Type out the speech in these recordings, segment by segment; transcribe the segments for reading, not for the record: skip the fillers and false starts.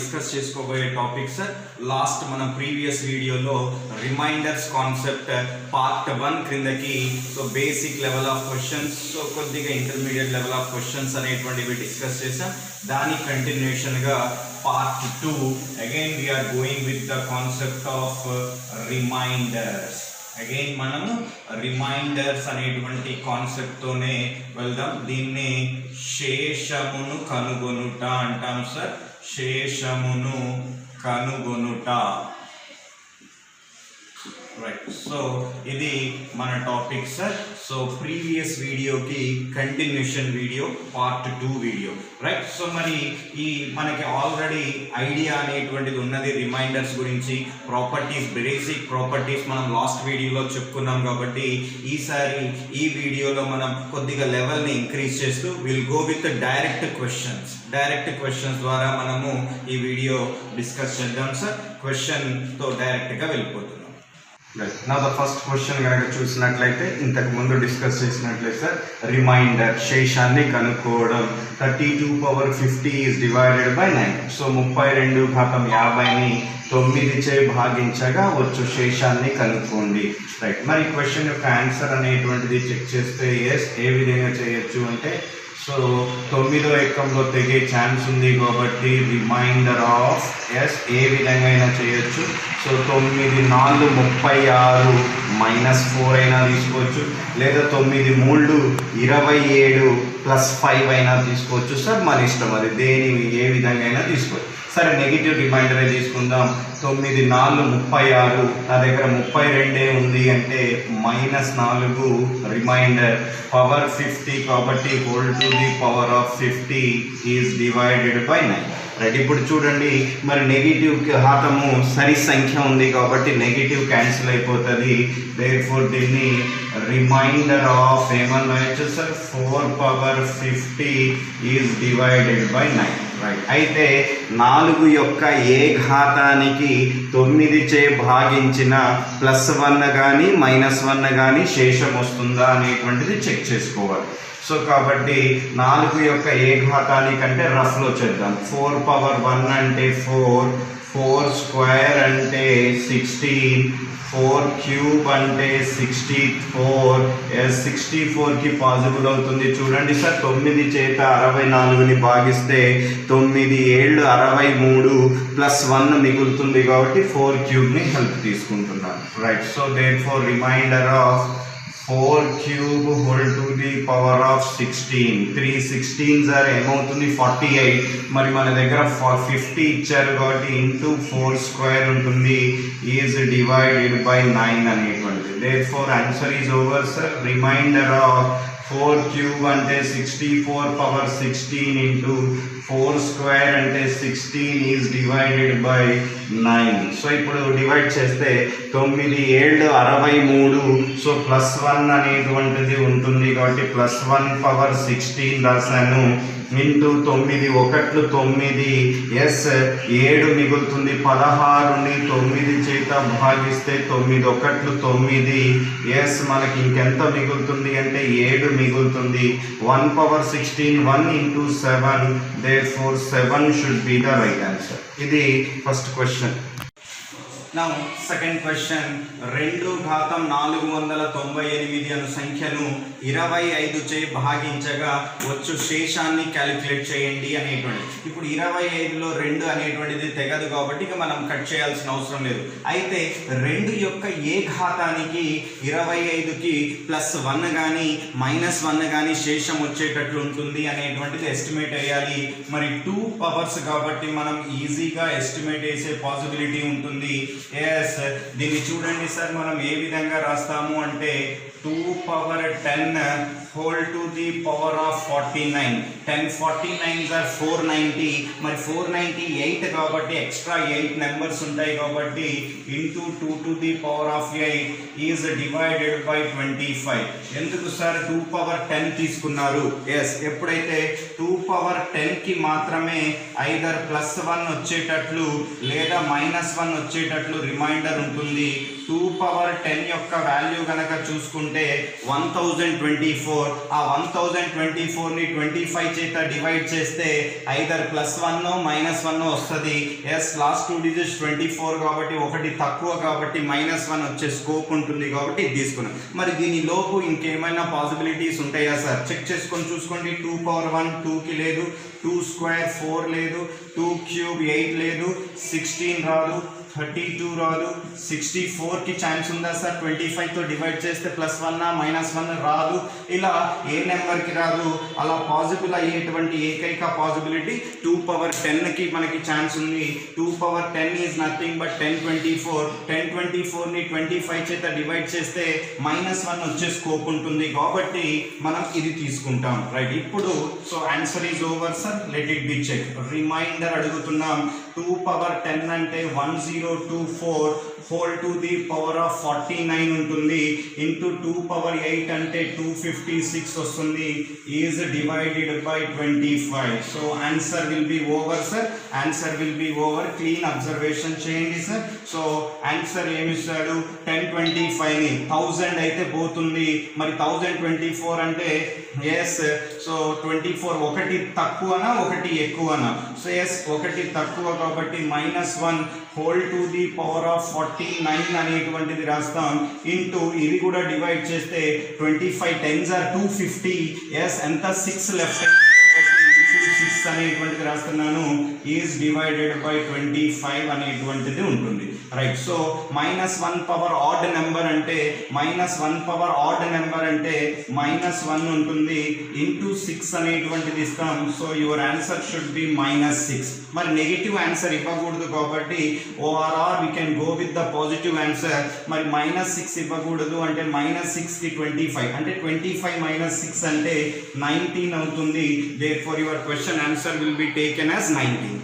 Discuss చేసుకోబోయే topics last మన previous వీడియోలో రిమైండర్స్ కాన్సెప్ట్ పార్ట్ 1 క్రిందకి so basic level of questions so కొద్దిగా ఇంటర్మీడియట్ లెవెల్ ఆఫ్ క్వశ్చన్స్ అనేటువంటివి డిస్కస్ చేసాం. దాని కంటిన్యూషన్గా part 2 again we're going with the concept of remainders. Again మనము రిమైండర్స్ అనేటువంటి కాన్సెప్ట్తోనే వెళ్దాం. దీన్ని శేషమును కనుగొనుట అంటాం సార్. శేషమును కనుగొనుట, రైట్. సో ఇది మన టాపిక్ సార్. సో ప్రీవియస్ వీడియోకి continuation video part 2 video, right. So మరి ఈ మనకి ఆల్రెడీ ఐడియా అనేటువంటిది ఉన్నది రిమైండర్స్ గురించి. ప్రాపర్టీస్, బేసిక్ ప్రాపర్టీస్ మనం లాస్ట్ వీడియోలో చెప్పుకున్నాం కాబట్టి ఈసారి ఈ వీడియోలో మనం కొద్దిగా లెవెల్ని ఇంక్రీజ్ చేస్తూ will go with direct questions ద్వారా మనము ఈ వీడియో డిస్కస్ చేద్దాం సార్. క్వశ్చన్తో డైరెక్ట్గా వెళ్ళిపోతున్నాం. నా ద ఫస్ట్ క్వశ్చన్ కనుక చూసినట్లయితే ఇంతకు ముందు డిస్కస్ చేసినట్లయితే సార్, రిమైండర్ శేషాన్ని కనుక్కోవడం. 32/50 ఈజ్ డివైడెడ్ బై 9. సో 32/50ని 9 చే భాగించగా వచ్చు శేషాన్ని కనుక్కోండి, రైట్. మరి క్వశ్చన్ యొక్క ఆన్సర్ అనేటువంటిది చెక్ చేస్తే ఎస్ ఏ విధంగా చేయొచ్చు అంటే, సో 9వ ఎక్కంలో తెగే ఛాన్స్ ఉంది కాబట్టి రిమైండర్ ఆఫ్ ఎస్ ఏ విధంగా అయినా చేయొచ్చు. సో 9 4 36 -4 అయినా తీసుకోవచ్చు, లేదా 9 3 27 +5 అయినా తీసుకోవచ్చు సార్. మన ఇష్టం, అది దేని ఏ విధంగా అయినా తీసుకోవచ్చు. సరే, నెగిటివ్ రిమైండరే తీసుకుందాం. 9 4 36, నా దగ్గర 32 ఉంది అంటే -4 రిమైండర్, పవర్ 50 కాబట్టి whole to the power of 50 is divided by 9, right. ఇప్పుడు చూడండి, మరి నెగిటివ్ ఘాతము సరి సంఖ్య ఉంది కాబట్టి నెగిటివ్ క్యాన్సిల్ అయిపోతుంది. దేర్ఫోర్ దీన్ని రిమైండర్ ఆఫ్ ఏమన్నా వచ్చు sir, 4/50 is divided by 9, right. అయితే 4 యొక్క ఏ ఘాతానికి 9 చే భాగించిన +1 కానీ -1 కానీ శేషం వస్తుందా అనేటువంటిది చెక్ చేసుకోవాలి. సో కాబట్టి 4 యొక్క ఏ ఘాతానికంటే రఫ్లో చేద్దాం. 4/1 అంటే 4, 4 స్క్వేర్ అంటే 16, 4 క్యూబ్ అంటే 64. 64కి పాసిబుల్ అవుతుంది. చూడండి సార్, 9 చేత 64ని భాగిస్తే 9 7 63 +1 మిగులుతుంది కాబట్టి 4 క్యూబ్ని హెల్ప్ తీసుకుంటున్నాను, right. So therefore remainder of 4 cube whole to the power of 16. 3 16s ఏమవుతుంది 48. మరి మన దగ్గర 50 ఇచ్చారు కాబట్టి ఇంటూ 4 స్క్వేర్ ఉంటుంది, ఈజ్ డివైడెడ్ బై 9 అనేటువంటిది. Therefore answer is over sir. Remainder of 4 cube అంటే 64/16 ఇంటూ 4 స్క్వేర్ అంటే 16 ఈజ్ డివైడెడ్ బై 9. సో ఇప్పుడు డివైడ్ చేస్తే 9 7 63, సో +1 అనేటువంటిది ఉంటుంది కాబట్టి +1/16 రాశాను, ఇంటూ 9 1 9, ఎస్ 7 మిగులుతుంది. 16ని 9 చేత భాగిస్తే 9 1 9, ఎస్ మనకి ఇంకెంత మిగులుతుంది అంటే 7 మిగులుతుంది. 1/16 1 into 7, therefore 7 should be the right answer. ఇది ఫస్ట్ క్వశ్చన్. నా సెకండ్ క్వశ్చన్, 2/498 అను సంఖ్యను 25 చే భాగించగా వచ్చు శేషాన్ని క్యాలిక్యులేట్ చేయండి అనేటువంటి. ఇప్పుడు 25లో 2 అనేటువంటిది తెగదు కాబట్టి ఇక మనం కట్ చేయాల్సిన అవసరం లేదు. అయితే 2 యొక్క ఏ ఘాతానికి 25కి +1 కానీ -1 కానీ శేషం వచ్చేటట్లు ఉంటుంది అనేటువంటిది ఎస్టిమేట్ వేయాలి. మరి 2 పవర్స్ కాబట్టి మనం ఈజీగా ఎస్టిమేట్ వేసే పాసిబిలిటీ ఉంటుంది. ఎస్, దీన్ని చూడండి సార్, మనం ఏ విధంగా రాస్తాము అంటే 2/10 whole to the power of 49. 10 49s are 490. మరి 498 కాబట్టి ఎక్స్ట్రా 8 నెంబర్స్ ఉంటాయి కాబట్టి into 2 to the power of 8 is divided by 25. ఎందుకు సార్ 2/10 తీసుకున్నారు? ఎస్, ఎప్పుడైతే 2/10కి మాత్రమే ఐదర్ +1 వచ్చేటట్లు లేదా -1 వచ్చేటట్లు రిమైండర్ ఉంటుంది. 2/10 యొక్క వాల్యూ కనుక చూసుకుంటే 1024. ఆ 1024ని 25 చేత డివైడ్ చేస్తే ఐదర్ +1 -1 వస్తుంది. ఎస్ లాస్ట్ 2 డిజిట్స్ 24 కాబట్టి ఒకటి తక్కువ కాబట్టి -1 వచ్చే స్కోప్ ఉంటుంది కాబట్టి ఇది తీసుకున్నాం. మరి దీని లోపు ఇంకేమైనా పాసిబిలిటీస్ ఉంటాయా సార్? చెక్ చేసుకొని చూసుకోండి. 2 పవర్ 1 2కి లేదు, 2 స్క్వేర్ 4 లేదు, 2 క్యూబ్ 8 లేదు, 16 రాదు, 32 రాదు, 64కి ఛాన్స్ ఉందా సార్? 25తో డివైడ్ చేస్తే +1 -1 రాదు. ఇలా ఏ నెంబర్కి రాదు. అలా పాసిబుల్ అయ్యేటువంటి ఏకైక పాసిబిలిటీ 2 పవర్ 10కి మనకి ఛాన్స్ ఉంది. 2 పవర్ 10 ఈజ్ నథింగ్ బట్ 1024. 1024ని 25 చేత డివైడ్ చేస్తే -1 వచ్చే స్కోప్ ఉంటుంది కాబట్టి మనం ఇది తీసుకుంటాం. రైట్, ఇప్పుడు so answer is over sir. Let it be check. Reminder అడుగుతున్నాం. 2 పవర్ 10 అంటే 1024 whole to the power of 49 ఉంటుంది. ఇంటూ 2 పవర్ 8 అంటే 256 వస్తుంది. Is divided by 25. So answer will be over sir. Answer will be over. Clean observation చేయండి sir. So answer ఏమిస్తాడు? 1025ని 1000 అయితే పోతుంది. మరి 1024 అంటే ఎస్. సో 24 ఒకటి తక్కువనా ఒకటి ఎక్కువనా? సో ఎస్ ఒకటి తక్కువ కాబట్టి -1 whole to the power of 49 అనేటువంటిది రాస్తాం. ఇంటూ ఇది కూడా డివైడ్ చేస్తే 25 10s are 250. ఎస్ ఎంత 6 లెఫ్ట్ ఇంటూ 6 అనేటువంటిది రాస్తున్నాను. ఈజ్ డివైడెడ్ బై 25 అనేటువంటిది ఉంటుంది. రైట్, సో -1 పవర్ ఆడ్ నెంబర్ అంటే -1 పవర్ ఆడ్ నెంబర్ అంటే -1 ఉంటుంది. ఇంటూ 6 అనేటువంటిది ఇస్తాం. So your answer should B -6. మరి నెగిటివ్ ఆన్సర్ ఇవ్వకూడదు కాబట్టి ORR we can go with the positive answer. మరి -6 ఇవ్వకూడదు అంటే -6కి 25 అంటే 25 - 6 అంటే 19 అవుతుంది. Therefore your question answer will B taken as 19.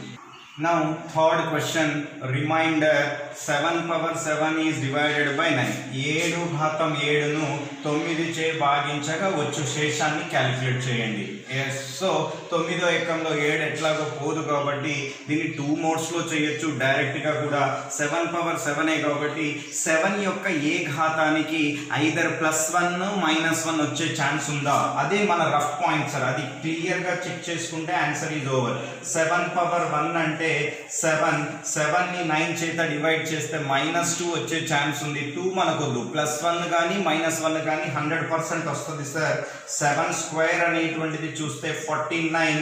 Now third question, reminder 7 power 7 is divided by 9. 7 ఘాతం 7ను 9 చే భాగించగా వచ్చు శేషాన్ని క్యాలిక్యులేట్ చేయండి. ఎస్, సో 9వ ఎకంలో 7 ఎట్లాగో పోదు కాబట్టి దీన్ని 2 మోడ్స్లో చేయొచ్చు డైరెక్ట్గా కూడా. 7 పవర్ 7 కాబట్టి 7 యొక్క ఏ ఘాతానికి ఐదర్ +1 -1 వచ్చే ఛాన్స్ ఉందా? అదే మన రఫ్ పాయింట్ సార్. అది క్లియర్గా చెక్ చేసుకుంటే ఆన్సర్ ఈజ్ ఓవర్. 7 పవర్ 1 అంటే 7ని 9 చేత డివైడ్ చేస్తే -2 వచ్చే ఛాన్స్ ఉంది. 2 మనకొద్దు, +1 కానీ -1 కానీ 100% వస్తుంది సార్. 7 స్క్వేర్ అనేటువంటిది చూస్తే 49.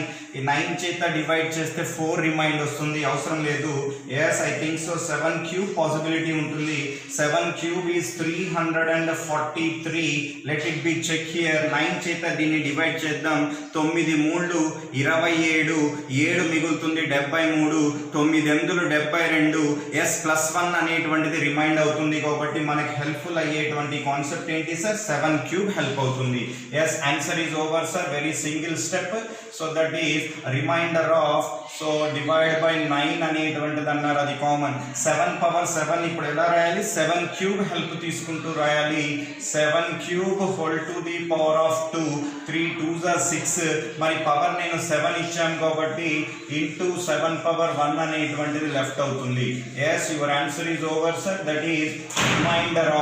9 చేత డివైడ్ చేస్తే 4 రిమైండ్ వస్తుంది, అవసరం లేదు. Yes I think so. 7 cube possibility ఉంటుంది. 7 cube is 343. Let it be check here. 9 చేత దీన్ని డివైడ్ చేద్దాం. 9 3 27, 7 మిగులుతుంది 73, 9 8 72. ఎస్ +1 అనేటువంటిది రిమైండ్ అవుతుంది కాబట్టి మనకి హెల్ప్ఫుల్ అయ్యేటువంటి కాన్సెప్ట్ ఏంటి సార్? 7 క్యూబ్ హెల్ప్ అవుతుంది. Yes answer is over sir. Very single step. So that is remainder of so divide by 9 అనేటువంటిది అన్నారు, అది కామన్. 7 పవర్ 7 ఇప్పుడు ఎలా రాయాలి? 7 క్యూబ్ హెల్ప్ తీసుకుంటూ రాయాలి. 7 cube whole to the power of 2. 3 2s are 6. మరి పవర్ నేను 7 ఇచ్చాను కాబట్టి ఇంటూ 7 పవర్ 1 అనేటువంటిది లెఫ్ట్ అవుతుంది. Yes your answer is over sir. That is remainder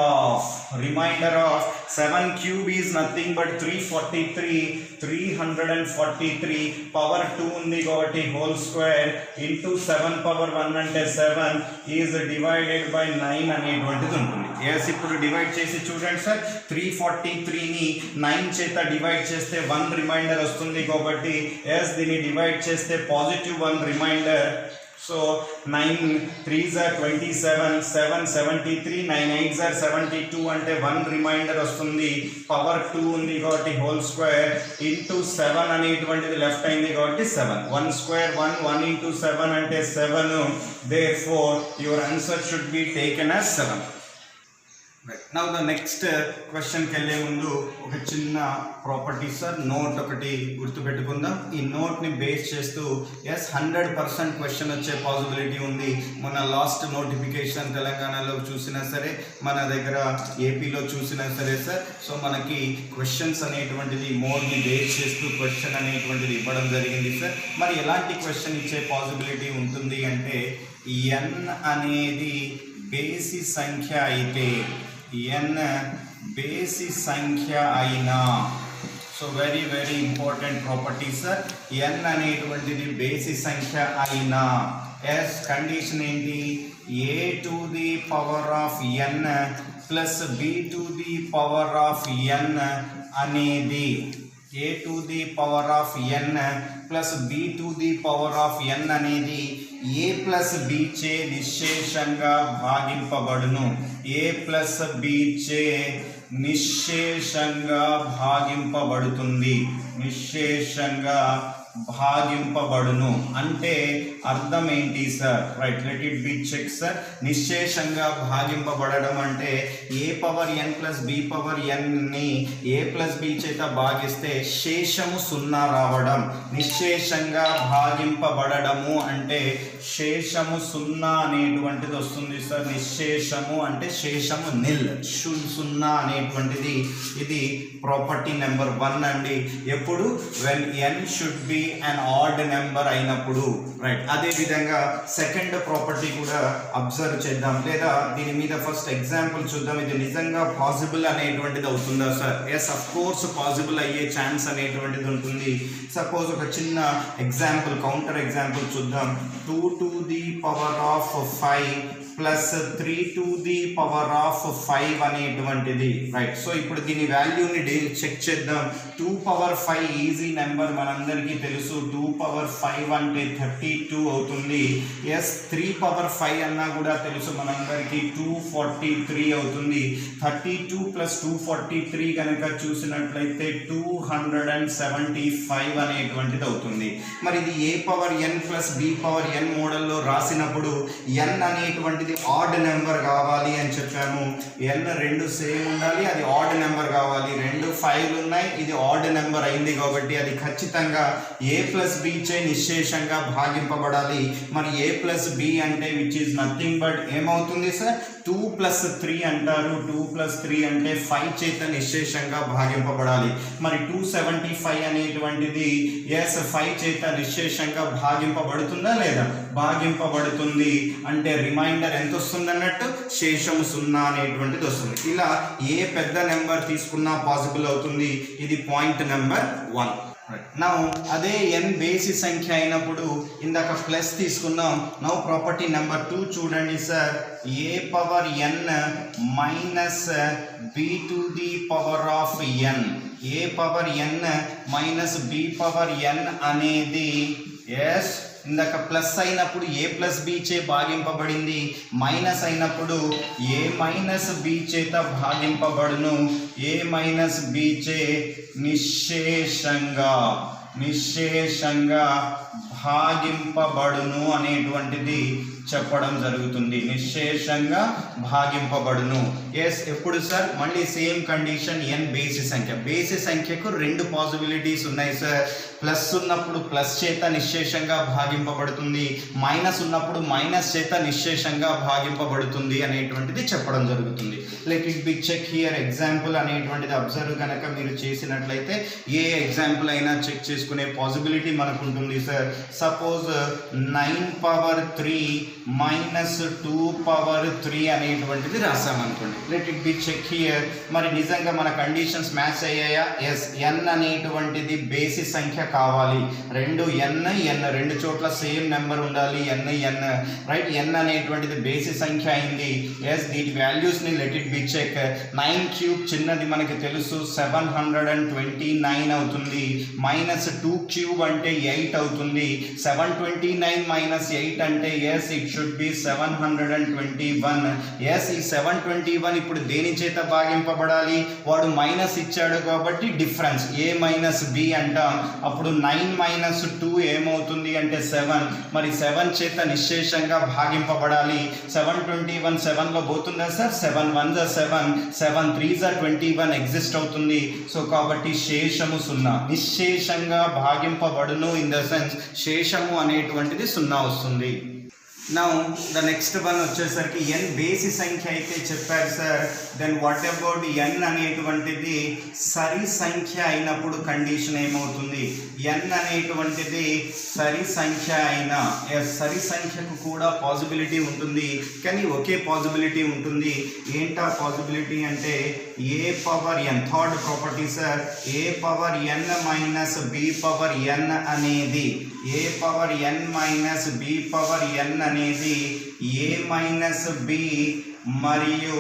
of 7 cube is nothing but 343. 343 power 2 ఉంది కాబట్టి హోల్ స్క్వేర్ ఇంటూ 7 పవర్ 1 అంటే 7 is divided by 9 అనేటువంటిది ఉంటుంది. ఎస్ ఇప్పుడు డివైడ్ చేసి చూడండి సార్. 343ని 9 చేత డివైడ్ చేస్తే 1 రిమైండర్ వస్తుంది కాబట్టి ఎస్ దీన్ని డివైడ్ చేస్తే +1 reminder. So 9 3s are 27, 7 73, 9 8s are 72 అంటే 1 రిమైండర్ వస్తుంది. పవర్ 2 ఉంది కాబట్టి హోల్ స్క్వేర్ ఇంటూ 7 అనేటువంటిది లెఫ్ట్ అయింది కాబట్టి 7. 1 స్క్వేర్ 1, 1 ఇంటూ 7 అంటే 7. Therefore your answer should be taken as 7. Now the next క్వశ్చన్కి వెళ్ళే ముందు ఒక చిన్న ప్రాపర్టీ సార్, నోట్ ఒకటి గుర్తుపెట్టుకుందాం. ఈ నోట్ని బేస్ చేస్తూ ఎస్ 100% క్వశ్చన్ వచ్చే పాసిబిలిటీ ఉంది. మన లాస్ట్ నోటిఫికేషన్ తెలంగాణలో చూసినా సరే, మన దగ్గర ఏపీలో చూసినా సరే సార్. సో మనకి క్వశ్చన్స్ అనేటువంటిది మోడ్ని బేస్ చేస్తూ క్వశ్చన్ అనేటువంటిది ఇవ్వడం జరిగింది సార్. మరి ఎలాంటి క్వశ్చన్ ఇచ్చే పాసిబిలిటీ ఉంటుంది అంటే n అనేది బేసి సంఖ్య అయితే n బేసి సంఖ్య అయినా so very very important property sir. n అనేటువంటిది బేసి సంఖ్య అయినా ఎస్ కండిషన్ ఏంటి, a to the power of n plus b to the power of n అనేది a to the power of n plus b to the power of n అనేది a plus b చే నిశ్శేషంగా భాగింపబడును. a plus b చే నిశ్శేషంగా భాగింపబడుతుంది. నిశ్శేషంగా భాగింపబడును అంటే అర్థం ఏంటి sir? Right, let it be check sir. నిశ్శేషంగా భాగింపబడడం అంటే a power n plus b power n ని a ప్లస్ b చేత భాగిస్తే శేషము 0 రావడం. నిశ్శేషంగా భాగింపబడము అంటే శేషము 0 అనేటువంటిది వస్తుంది సార్. నిశ్శేషము అంటే శేషము నిల్, 0 అనేటువంటిది ఇది ప్రాపర్టీ నెంబర్ 1 అండి. ఎప్పుడు when n should be an odd number అయినప్పుడు. రైట్, అదే విధంగా సెకండ్ ప్రాపర్టీ కూడా అబ్జర్వ్ చేద్దాం, లేదా దీని మీద ఫస్ట్ ఎగ్జాంపుల్ చూద్దాం. ఇది నిజంగా పాసిబుల్ అనేటువంటిది అవుతుందా sir? Yes, of course possible అయ్యే ఛాన్స్ అనేటువంటిది ఉంటుంది. సపోజ్ ఒక చిన్న ఎగ్జాంపుల్, కౌంటర్ ఎగ్జాంపుల్ చూద్దాం. 2 to the power of 5 plus 3 to the power of 5 అనేటువంటిది. రైట్, సో ఇప్పుడు దీని వాల్యూని చెక్ చేద్దాం. 2 పవర్ 5 ఈజీ నెంబర్ మనందరికీ తెలుసు. 2 పవర్ 5 అంటే 32 అవుతుంది. ఎస్, 3 పవర్ 5 అన్నా కూడా తెలుసు మనందరికీ, 243 అవుతుంది. 32 ప్లస్ 243 కనుక చూసినట్లయితే 275 అనేటువంటిది అవుతుంది. మరి ఇది a power n plus b power n మోడల్లో రాసినప్పుడు n అనేటువంటి ఆడ్ నెంబర్ కావాలి అని చెప్పాము. n రెండు సేమ్ ఉండాలి, అది ఆడ్ నెంబర్ కావాలి. 2 5లు ఉన్నాయి, ఇది ఆడ్ నెంబర్ అయింది కాబట్టి అది ఖచ్చితంగా a ప్లస్ b చే నిశ్శేషంగా భాగింపబడాలి. మరి a ప్లస్ b అంటే విచ్ ఈజ్ నథింగ్ బట్ ఏమవుతుంది సార్? 2 ప్లస్ 3 అంటారు. 2 ప్లస్ 3 అంటే 5 చేత నిశ్శేషంగా భాగింపబడాలి. మరి 275 అనేటువంటిది ఎస్ 5 చేత నిశ్శేషంగా భాగింపబడుతుందా లేదా? భాగింపబడుతుంది. అంటే రిమైండర్ ఎంత వస్తుంది అన్నట్టు? శేషము 0 అనేటువంటిది వస్తుంది. ఇలా ఏ పెద్ద నెంబర్ తీసుకున్నా పాసిబుల్ అవుతుంది. ఇది పాయింట్ నెంబర్ 1. నౌ అదే n బేసి సంఖ్య అయినప్పుడు ఇందాక ప్లస్ తీసుకున్నాం. నౌ ప్రాపర్టీ నెంబర్ 2 చూడండి sir. a power n minus b to the power of n. a power n minus b power n అనేది ఎస్ ఇందాక ప్లస్ అయినప్పుడు a ప్లస్ b చే భాగింపబడింది, మైనస్ అయినప్పుడు a మైనస్ b చేత భాగింపబడును. a minus b చే నిశ్శేషంగా భాగింపబడును అనేటువంటిది చెప్పడం జరుగుతుంది. నిశ్శేషంగా భాగింపబడును. ఎస్, ఎప్పుడు సార్? మళ్ళీ సేమ్ కండిషన్, n బేసి సంఖ్య. బేసి సంఖ్యకు 2 పాసిబిలిటీస్ ఉన్నాయి సార్. ప్లస్ ఉన్నప్పుడు ప్లస్ చేత నిశ్శేషంగా భాగింపబడుతుంది, మైనస్ ఉన్నప్పుడు మైనస్ చేత నిశ్శేషంగా భాగింపబడుతుంది అనేటువంటిది చెప్పడం జరుగుతుంది. Let it be check here. Example అనేటువంటిది అబ్జర్వ్ కనుక మీరు చేసినట్లయితే ఏ ఎగ్జాంపుల్ అయినా చెక్ చేసుకునే పాసిబిలిటీ మనకు ఉంటుంది sir. Suppose 9 power 3 minus 2 power 3 అనేటువంటిది రాసామనుకోండి. Let it be check here. మరి నిజంగా మన కండిషన్స్ మ్యాచ్ అయ్యాయా? ఎస్, n అనేటువంటిది బేసి సంఖ్య కావాలి. రెండు రెండు చోట్ల సేమ్ నెంబర్ ఉండాలి. n రైట్, n అనేటువంటిది బేసి సంఖ్య అయింది. ఎస్, దీని వాల్యూస్ని let it be check. 9 cube చిన్నది మనకి తెలుసు, 729 అవుతుంది. మైనస్ 2 క్యూబ్ అంటే 8 అవుతుంది. 729 మైనస్ 8 అంటే yes it should be 721. Yes, ఈ 721 ఇప్పుడు దేని చేత భాగింపబడాలి? వాడు మైనస్ ఇచ్చాడు కాబట్టి డిఫరెన్స్ a మైనస్ b అంటాం. అప్పుడు 9 మైనస్ 2 ఏమవుతుంది అంటే 7. మరి 7 చేత నిశ్శేషంగా భాగింపబడాలి. 721 7లో పోతుందా సార్? 7 1 7, 7 3 21 ఎగ్జిస్ట్ అవుతుంది. సో కాబట్టి శేషము 0. నిశ్శేషంగా భాగింపబడును ఇన్ ద సెన్స్ శేషము అనేటువంటిది 0 వస్తుంది. నౌ ద నెక్స్ట్ వన్ వచ్చేసరికి ఎన్ బేసి సంఖ్య అయితే చెప్పారు sir. Then what about an అనేటువంటిది సరి సంఖ్య అయినప్పుడు కండిషన్ ఏమవుతుంది? ఎన్ అనేటువంటిది సరి సంఖ్య అయినా సరి సంఖ్యకు కూడా పాసిబిలిటీ ఉంటుంది, కానీ ఒకే పాసిబిలిటీ ఉంటుంది. ఏంటా పాసిబిలిటీ అంటే ఏ పవర్ ఎన్, థర్డ్ ప్రాపర్టీ సార్, ఏ power n minus b power n అనేది, ఏ power n minus b power n అనేది ఏ మైనస్ బి మరియు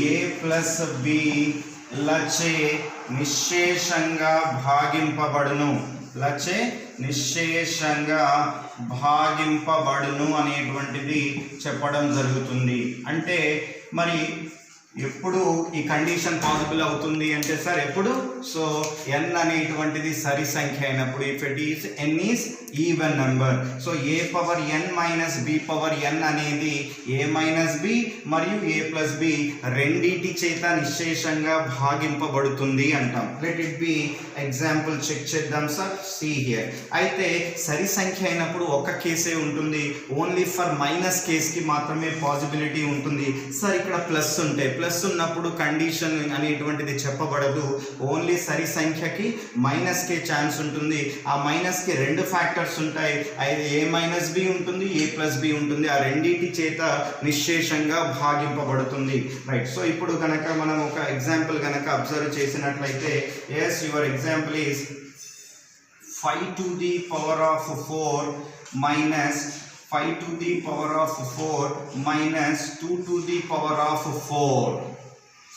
ఏ ప్లస్ బి లచే నిశ్శేషంగా భాగింపబడును, లచే నిశ్శేషంగా భాగింపబడును అనేటువంటిది చెప్పడం జరుగుతుంది. అంటే మరి ఎప్పుడు ఈ కండిషన్ పాసిబుల్ అవుతుంది అంటే సార్ ఎప్పుడు? సో ఎన్ అనేటువంటిది సరి సంఖ్య అయినప్పుడు, if it is n is even number. So a power n minus b power n అనేది ఏ మైనస్ బి మరియు ఏ ప్లస్ బి రెండిటి చేత నిశ్శేషంగా భాగింపబడుతుంది అంటాం. Let it be example check చేద్దాం సార్. See here. అయితే సరి సంఖ్య అయినప్పుడు ఒక కేసే ఉంటుంది, ఓన్లీ ఫర్ మైనస్ కేస్కి మాత్రమే పాసిబిలిటీ ఉంటుంది. సార్ ఇక్కడ ప్లస్ ఉంటే, ప్లస్ ఉన్నప్పుడు కండిషన్ అనేటువంటిది చెప్పబడదు, ఓన్లీ సరి సంఖ్యకి మైనస్కే ఛాన్స్ ఉంటుంది. ఆ మైనస్కి రెండు ఫ్యాక్టర్స్ ఉంటాయి, అది ఏ మైనస్ బి ఉంటుంది, ఏ ప్లస్ బి ఉంటుంది, ఆ రెండింటి చేత నిశ్శేషంగా భాగింపబడుతుంది. రైట్. సో ఇప్పుడు కనుక మనం ఒక ఎగ్జాంపుల్ కనుక అబ్జర్వ్ చేసినట్లయితే, yes your example is 5 to the power of 4 minus 5 to the power of 4 minus 2 to the power of 4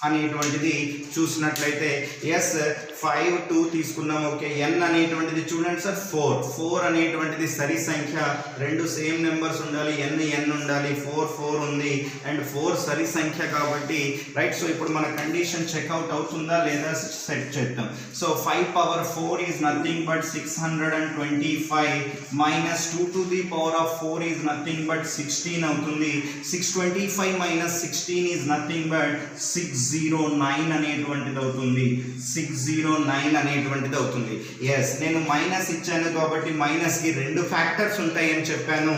అనేటువంటిది చూసినట్లయితే, ఎస్ 5 2 తీసుకున్నాం. ఓకే. ఎన్ అనేటువంటిది చూడండి సార్ 4 అనేటువంటిది సరి సంఖ్య, రెండు సేమ్ నెంబర్స్ ఉండాలి, ఎన్ ఉండాలి, 4 ఉంది అండ్ 4 సరి సంఖ్య కాబట్టి రైట్. సో ఇప్పుడు మన కండిషన్ చెక్అవుట్ అవుతుందా లేదా సెట్ చేద్దాం. So 5 power 4 is nothing but 625 minus 2 to the power of 4 is nothing but 16 అవుతుంది. 625 మైనస్ 16 ఈజ్ నథింగ్ బట్ 609 అనేటువంటిది అవుతుంది. 609 అనేటువంటిది అవుతుంది. ఎస్, నేను మైనస్ ఇచ్చాను కాబట్టి మైనస్కి రెండు ఫ్యాక్టర్స్ ఉంటాయి అని చెప్పాను.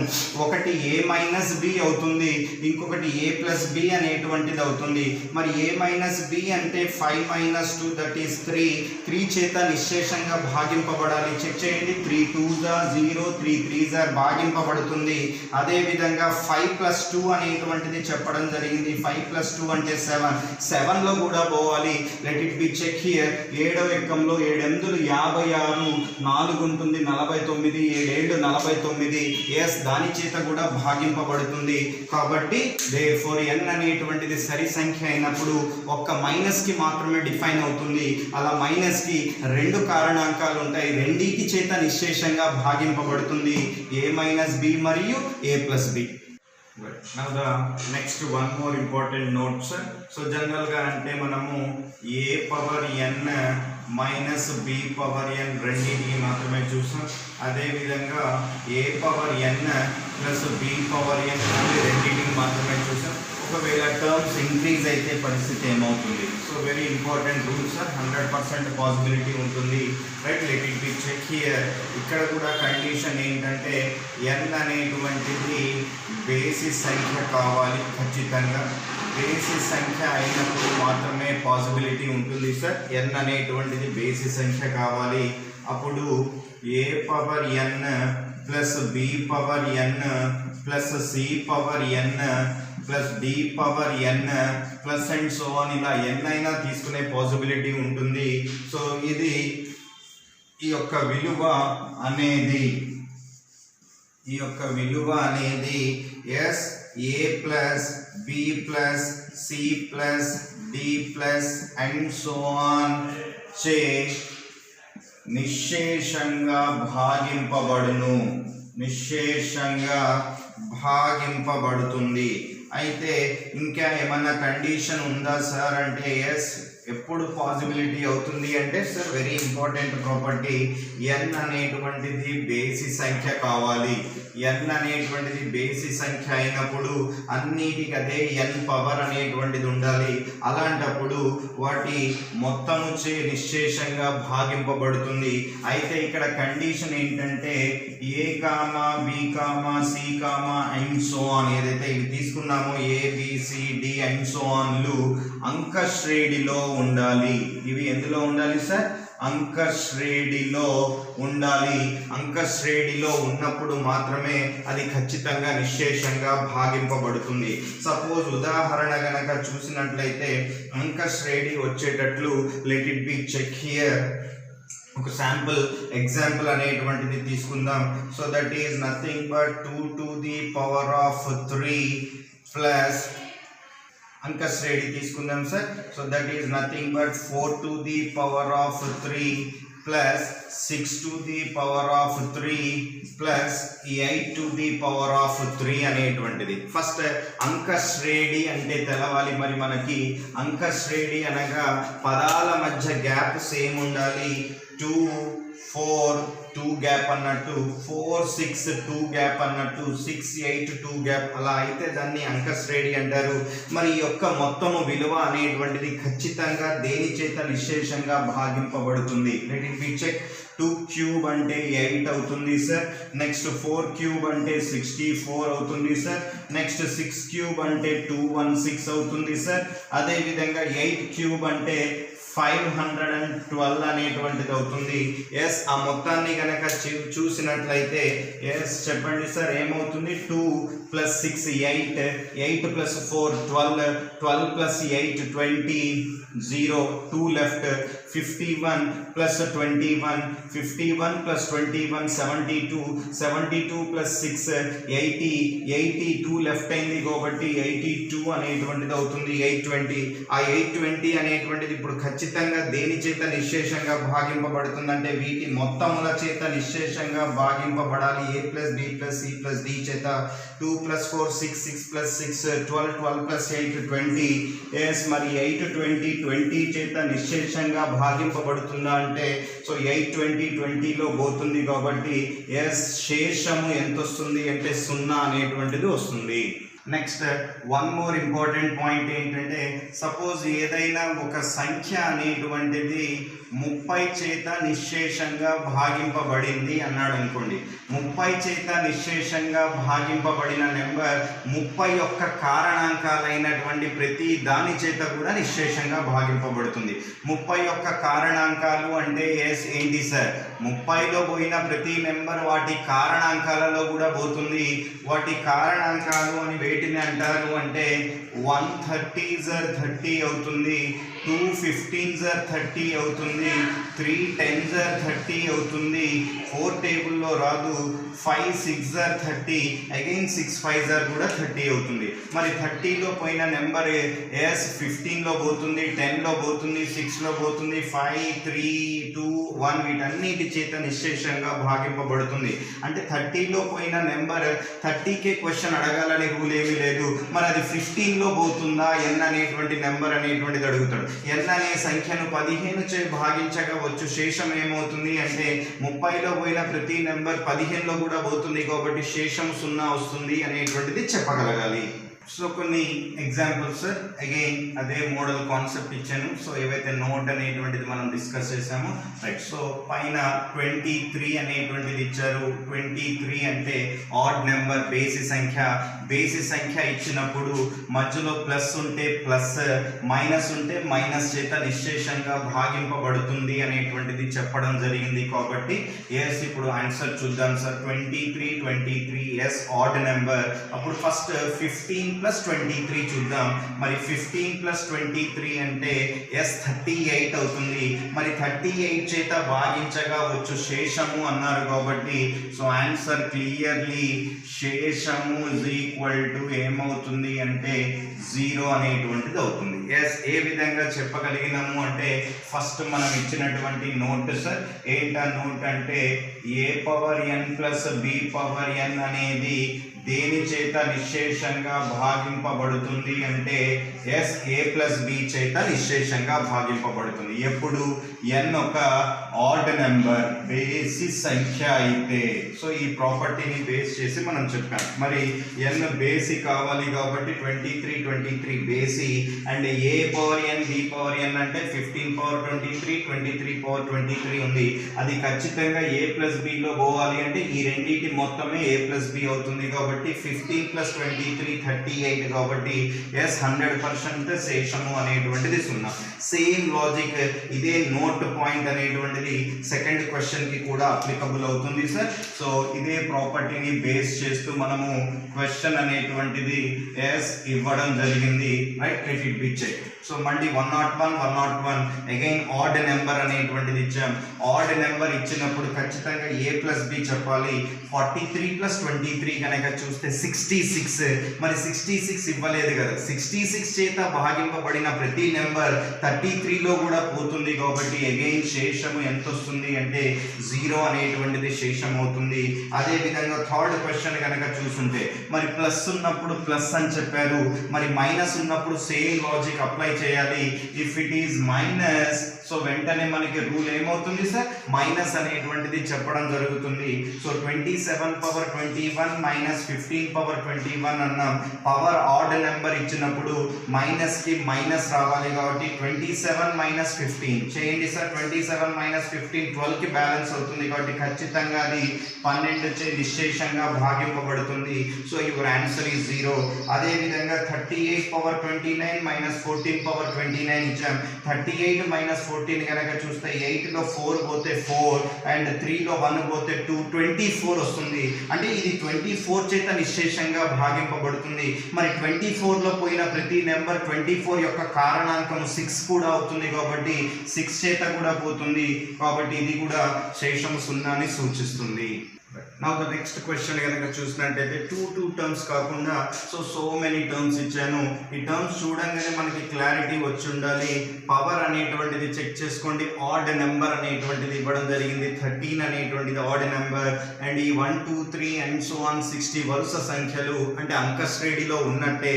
ఒకటి ఏ మైనస్ బి అవుతుంది, ఇంకొకటి ఏ ప్లస్ బి అనేటువంటిది అవుతుంది. మరి ఏ మైనస్ బి అంటే 5 minus 2 దట్ ఈస్ 3 చేత నిశ్శేషంగా భాగింపబడాలి. చెక్ చేయండి. 3 2s are 0, 3 3s are భాగింపబడుతుంది. అదేవిధంగా 5 plus 2 అనేటువంటిది చెప్పడం జరిగింది. 5 plus 2 అంటే 7లో కూడా పోవాలి. Let it be check here. 7వ ఎక్కంలో 7 8 56, 4 ఉంటుంది 49, 7 7 49. ఎస్, దాని చేత కూడా భాగింపబడుతుంది. కాబట్టి దేర్ఫోర్ n అనేటువంటిది సరి సంఖ్య అయినప్పుడు ఒక్క మైనస్ కి మాత్రమే డిఫైన్ అవుతుంది. అలా మైనస్ కి రెండు కారణాంకాలు ఉంటాయి, రెండిటి చేత నిశ్శేషంగా భాగింపబడుతుంది, ఏ మైనస్ బి మరియు a plus b. Now the next one more important note sir. So general గా అంటే మనము a power n minus b power n రెండింటిని మాత్రమే చూసాం. అదే విధంగా a power n plus b power n రెండింటిని మాత్రమే చూసాం. ఒకవేళ టర్మ్స్ ఇంక్రీజ్ అయితే పరిస్థితి ఏమవుతుంది? So very important rule sir. 100% possibility ఉంటుంది. Right. Let it be check here. ఇక్కడ కూడా కండిషన్ ఏంటంటే n అనేటువంటిది బేసిస్ సంఖ్య కావాలి. ఖచ్చితంగా బేసిస్ సంఖ్య అయినప్పుడు మాత్రమే పాసిబిలిటీ ఉంటుంది సార్. n అనేటువంటిది బేసిస్ సంఖ్య కావాలి. అప్పుడు a power n plus b power n plus c power n plus d power n plus and so on ఇలా n అయినా తీసుకునే పాసిబిలిటీ ఉంటుంది. సో ఇది ఈ యొక్క విలువ అనేది yes A plus B plus C plus D plus and so on చే నిశ్శేషంగా భాగింపబడుతుంది. అయితే ఇంకా ఏమన్నా కండిషన్ ఉందా సార్ అంటే ఎస్, ఎప్పుడు పాసిబిలిటీ అవుతుంది అంటే sir very important property, n అనేటువంటిది బేసి సంఖ్య కావాలి. n అనేటువంటిది బేసి సంఖ్య అయినప్పుడు అన్నిటికి అదే n పవర్ అనేటువంటిది ఉండాలి. అలాంటప్పుడు వాటి మొత్తము చే నిశ్శేషంగా భాగింపబడుతుంది. అయితే ఇక్కడ కండిషన్ ఏంటంటే a comma b comma c comma and so on ఏదైతే ఇవి తీసుకున్నామో a b c d and so ఆన్లు అంక శ్రేణిలో ఉండాలి. ఇవి ఎందులో ఉండాలి సార్? అంక శ్రేణిలో ఉండాలి. అంక శ్రేణిలో ఉన్నప్పుడు మాత్రమే అది ఖచ్చితంగా నిశ్శేషంగా భాగింపబడుతుంది. సపోజ్ ఉదాహరణ గనక చూసినట్లయితే అంక శ్రేణి వచ్చేటట్లు let it be check here. ఒక శాంపుల్ ఎగ్జాంపుల్ అనేటువంటిది తీసుకుందాం. So that is nothing but 2 to the power of 3 plus అంక శ్రేణి తీసుకుందాం sir. So that is nothing but 4 to the power of 3 plus 6 to the power of 3 plus 8 to the power of 3 అనేటువంటిది. First అంక శ్రేణి అంటే తెలవాలి. మరి మనకి అంక శ్రేణి అనగా పదాల మధ్య గ్యాప్ సేమ్ ఉండాలి. 2 4 2 గ్యాప్ అన్నట్టు, 4 6 2 గ్యాప్ అన్నట్టు, 6 8 2 గ్యాప్ అలా అయితే దాన్ని అంక శ్రేణి అంటారు. మరి ఈ యొక్క మొత్తము విలువ అనేటువంటిది ఖచ్చితంగా దేని చేత నిశ్శేషంగా భాగింపబడుతుంది? Let it be check. 2 cube అంటే 8 అవుతుంది సార్. నెక్స్ట్ 4 క్యూబ్ అంటే 64 అవుతుంది సార్. నెక్స్ట్ 6 క్యూబ్ అంటే 216 అవుతుంది సార్. అదేవిధంగా 8 క్యూబ్ అంటే 512 అనేటువంటిది అవుతుంది. ఎస్, ఆ మొత్తాన్ని కనుక చూసినట్లయితే ఎస్ చెప్పండి సార్ ఏమవుతుంది? 2 + 6 8, 8 + 4 12, 12 + 8 20, 0 2 left, 51 + 21, 51 + 21 72, 72 + 6 80, 80 2 లెఫ్ట్ అయింది కాబట్టి 82 అనేటువంటిది అవుతుంది. 820. ఆ 820 అనేటువంటిది ఇప్పుడు ఖచ్చితంగా దేని చేత నిశ్శేషంగా భాగింపబడుతుందంటే వీటి మొత్తముల చేత నిశ్శేషంగా భాగింపబడాలి. a + b + c + d చేత. 2 + 4 6, 6 + 6 12, 12 + 8 20. ఎస్, మరి 820 20 చేత నిశ్శేషంగా భాగింపబడుతుందా అంటే సో 820 20లో పోతుంది కాబట్టి ఎస్ శేషము ఎంత వస్తుంది అంటే 0 అనేటువంటిది వస్తుంది. Next one more important point ఏంటంటే సపోజ్ ఏదైనా ఒక సంఖ్య అనేటువంటిది 30 చేత నిశ్శేషంగా భాగింపబడింది అన్నాడు అనుకోండి. 30 చేత నిశ్శేషంగా భాగింపబడిన నెంబర్ 30 యొక్క కారణాంకాలైనటువంటి ప్రతి దాని చేత కూడా నిశ్శేషంగా భాగింపబడుతుంది. 30 యొక్క కారణాంకాలు అంటే ఏంటి సార్? 30లో పోయిన ప్రతి నెంబర్ వాటి కారణాంకాలలో కూడా పోతుంది. వాటి కారణాంకాలు అని వేటిని అంటారు అంటే 130 30 అవుతుంది, 2 15 30 అవుతుంది, 3 10 30 అవుతుంది, 4 టేబుల్లో రాదు, 5 6 30, అగైన్ 6 5 కూడా 30 అవుతుంది. మరి 30లో పోయిన నెంబర్ ఎస్ 15లో పోతుంది, 10లో పోతుంది, 6లో పోతుంది, 5 3 2 1 వీటన్నిటి చేత నిశ్శేషంగా భాగింపబడుతుంది. అంటే 30లో పోయిన నెంబర్ 30కే క్వశ్చన్ అడగాలని రూల్ ఏమీ లేదు. మరి అది 15లో పోతుందా ఎన్ అనేటువంటి నెంబర్ అనేటువంటిది అడుగుతాడు. ఎన్ అనే సంఖ్యను 15 చే భాగించగా వచ్చు శేషం ఏమవుతుంది అంటే 30లో పోయిన ప్రతి నెంబర్ 15లో కూడా పోతుంది కాబట్టి శేషం 0 వస్తుంది అనేటువంటిది చెప్పగలగాలి. సో కొన్ని ఎగ్జాంపుల్స్ అగైన్ అదే మోడల్ కాన్సెప్ట్ ఇచ్చాను. సో ఏవైతే నోట్ అనేటువంటిది మనం డిస్కస్ చేసామో రైట్. సో పైన 23 అనేటువంటిది ఇచ్చారు. 23 అంటే ఆడ్ నెంబర్, బేసి సంఖ్య. బేసి సంఖ్య ఇచ్చినప్పుడు మధ్యలో ప్లస్ ఉంటే ప్లస్, మైనస్ ఉంటే మైనస్ చేత నిశ్శేషంగా భాగింపబడుతుంది అనేటువంటిది చెప్పడం జరిగింది. కాబట్టి ఎస్ ఇప్పుడు ఆన్సర్ చూద్దాం సార్. 23 yes odd number. అప్పుడు ఫస్ట్ 15 + 23 చూద్దాం. మరి 15 + 23 అంటే ఎస్ 38 అవుతుంది. మరి 38 చేత భాగించగా వచ్చు శేషము అన్నారు కాబట్టి సో ఆన్సర్ క్లియర్లీ శేషము = ఏమవుతుంది అంటే 0 అనేటువంటిది అవుతుంది. ఎస్ ఏ విధంగా చెప్పగలిగినాము అంటే ఫస్ట్ మనం ఇచ్చినటువంటి నోట్ సార్ ఏంటా నోట్ అంటే a power n + b power n అనేది దేని చేత నిశ్శేషంగా భాగింపబడుతుంది అంటే ఎస్ a ప్లస్ b చేత నిశ్శేషంగా భాగింపబడుతుంది. ఎప్పుడు n ఒక ఆడ్ నెంబర్ బేసి సంఖ్య అయితే. సో ఈ ప్రాపర్టీని బేస్ చేసి మనం చెప్పాం. మరి n బేసి కావాలి కాబట్టి 23 బేసి and a power n b power n అంటే 15 పవర్ 23 పవర్ 23 ఉంది. అది ఖచ్చితంగా a ప్లస్ b లో పోవాలి అంటే ఈ రెండింటి మొత్తమే a ప్లస్ b అవుతుంది కాబట్టి 15 ప్లస్ 23 38 కాబట్టి ఎస్ 100% శేషము అనేటువంటిది 0. సేమ్ లాజిక్ ఇదే నోట్ పాయింట్ అనేటువంటిది సెకండ్ క్వశ్చన్ కి కూడా అప్లికబుల్ అవుతుంది సార్. సో ఇదే ప్రాపర్టీని బేస్ చేస్తూ మనము క్వశ్చన్ అనేటువంటిది ఎస్ ఇవ్వడం జరిగింది. Right, let it be check. So మళ్ళీ 101 అగైన్ ఆడ్ నెంబర్ అనేటువంటిది ఇచ్చాం. ఆడ్ నెంబర్ ఇచ్చినప్పుడు ఖచ్చితంగా a ప్లస్ b చెప్పాలి. 43 ప్లస్ 23 కనుక చూస్తే 66. మరి 66 ఇవ్వలేదు కదా, 66 చేత భాగింపబడిన ప్రతి నెంబర్ 33లో కూడా పోతుంది కాబట్టి అగైన్ శేషము ఎంత వస్తుంది అంటే 0 అనేటువంటిది శేషం అవుతుంది. అదే విధంగా థర్డ్ క్వశ్చన్ కనుక చూస్తుంటే మరి ప్లస్ ఉన్నప్పుడు ప్లస్ అని చెప్పారు, మరి మైనస్ ఉన్నప్పుడు సేమ్ లాజిక్ అప్లై చేయాలి. If it is minus so వెంటనే మనకి రూల్ ఏమవుతుంది సార్, మైనస్ అనేటువంటిది చెప్పడం జరుగుతుంది. సో 27 పవర్ 21 మైనస్ 15 పవర్ 21 అన్నాం. పవర్ ఆడ్ నెంబర్ ఇచ్చినప్పుడు మైనస్ కి మైనస్ రావాలి కాబట్టి 27 మైనస్ 15 చేయండి సార్. 27 మైనస్ 15 12 కి బ్యాలెన్స్ అవుతుంది కాబట్టి ఖచ్చితంగా అది 12 చే నిశ్శేషంగా భాగింపబడుతుంది. So your answer is 0. అదే విధంగా 38 పవర్ 29 మైనస్ 14 పవర్ 29 ఇచ్చాం. 38 మైనస్ 14 కనుక చూస్తే 8 లో 4 పోతే 4 అండ్ 3 లో 1 పోతే 2 24 వస్తుంది. అంటే ఇది 24 చేత నిశ్శేషంగా భాగింపబడుతుంది. మరి 24 లో పోయిన ప్రతి నెంబర్ 24 యొక్క కారణాంకం 6 కూడా అవుతుంది కాబట్టి 6 చేత కూడా పోతుంది కాబట్టి ఇది కూడా శేషం 0 ని సూచిస్తుంది. Now the next question కనుక చూసినట్టయితే 2 టర్మ్స్ కాకుండా సో మెనీ టర్మ్స్ ఇచ్చాను. ఈ టర్మ్స్ చూడంగానే మనకి క్లారిటీ వచ్చి ఉండాలి. పవర్ అనేటువంటిది చెక్ చేసుకోండి. ఆడ్ నెంబర్ అనేటువంటిది ఇవ్వడం జరిగింది. 13 అనేటువంటిది ఆడ్ నెంబర్ అండ్ ఈ 1 2 3 అండ్ సో ఆన్ 60 వరుస సంఖ్యలు అంటే అంక శ్రేణిలో ఉన్నట్టే.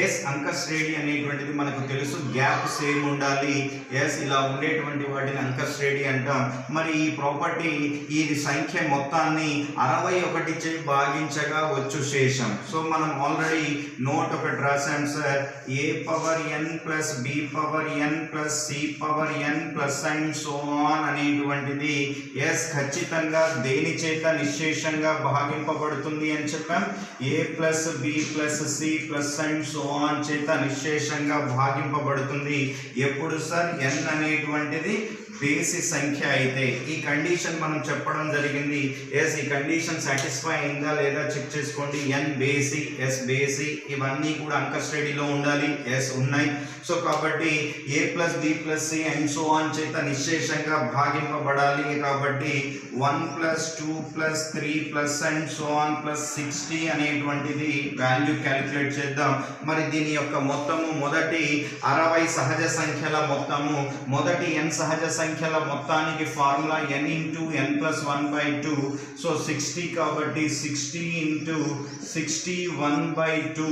ఎస్ అంక శ్రేణి అనేటువంటిది మనకు తెలుసు, గ్యాప్ సేమ్ ఉండాలి. ఎస్ ఇలా ఉండేటువంటి వాటిని అంక శ్రేణి అంటాం. మరి ఈ ప్రాపర్టీ ఈ సంఖ్య మొత్తాన్ని 61 చే భాగించగా వచ్చు శేషం. సో మనం ఆల్రెడీ నోట్ ఒకటి రాసాం sir. a power n plus b power n plus c power n plus and so on అనేటువంటిది ఎస్ ఖచ్చితంగా దేని చేత నిశ్శేషంగా భాగింపబడుతుంది అని చెప్పాం. a plus b plus c plus and so on చేత నిశ్శేషంగా భాగింపబడుతుంది. ఎప్పుడు సార్ n అనేటువంటిది బేసి సంఖ్య అయితే. ఈ కండిషన్ మనం చెప్పడం జరిగింది. ఎస్ ఈ కండిషన్ సాటిస్ఫై అయిందా లేదా చెక్ చేసుకోండి. n బేసి s బేసి ఇవన్నీ కూడా అంక శ్రేణిలో ఉండాలి. ఎస్ ఉన్నాయి. సో కాబట్టి a plus b plus c and so on చేత నిశ్శేషంగా భాగింపబడాలి కాబట్టి 1 plus 2 plus 3 plus and so on plus 60 అనేటువంటిది వాల్యూ క్యాలిక్యులేట్ చేద్దాం. మరి దీని యొక్క మొత్తము మొదటి 60 సహజ సంఖ్యల మొత్తము, మొదటి n సహజ సంఖ్యల మొత్తానికి formula n into n plus 1/2. So 60 కాబట్టి 60 ఇంటూ 60 1/2.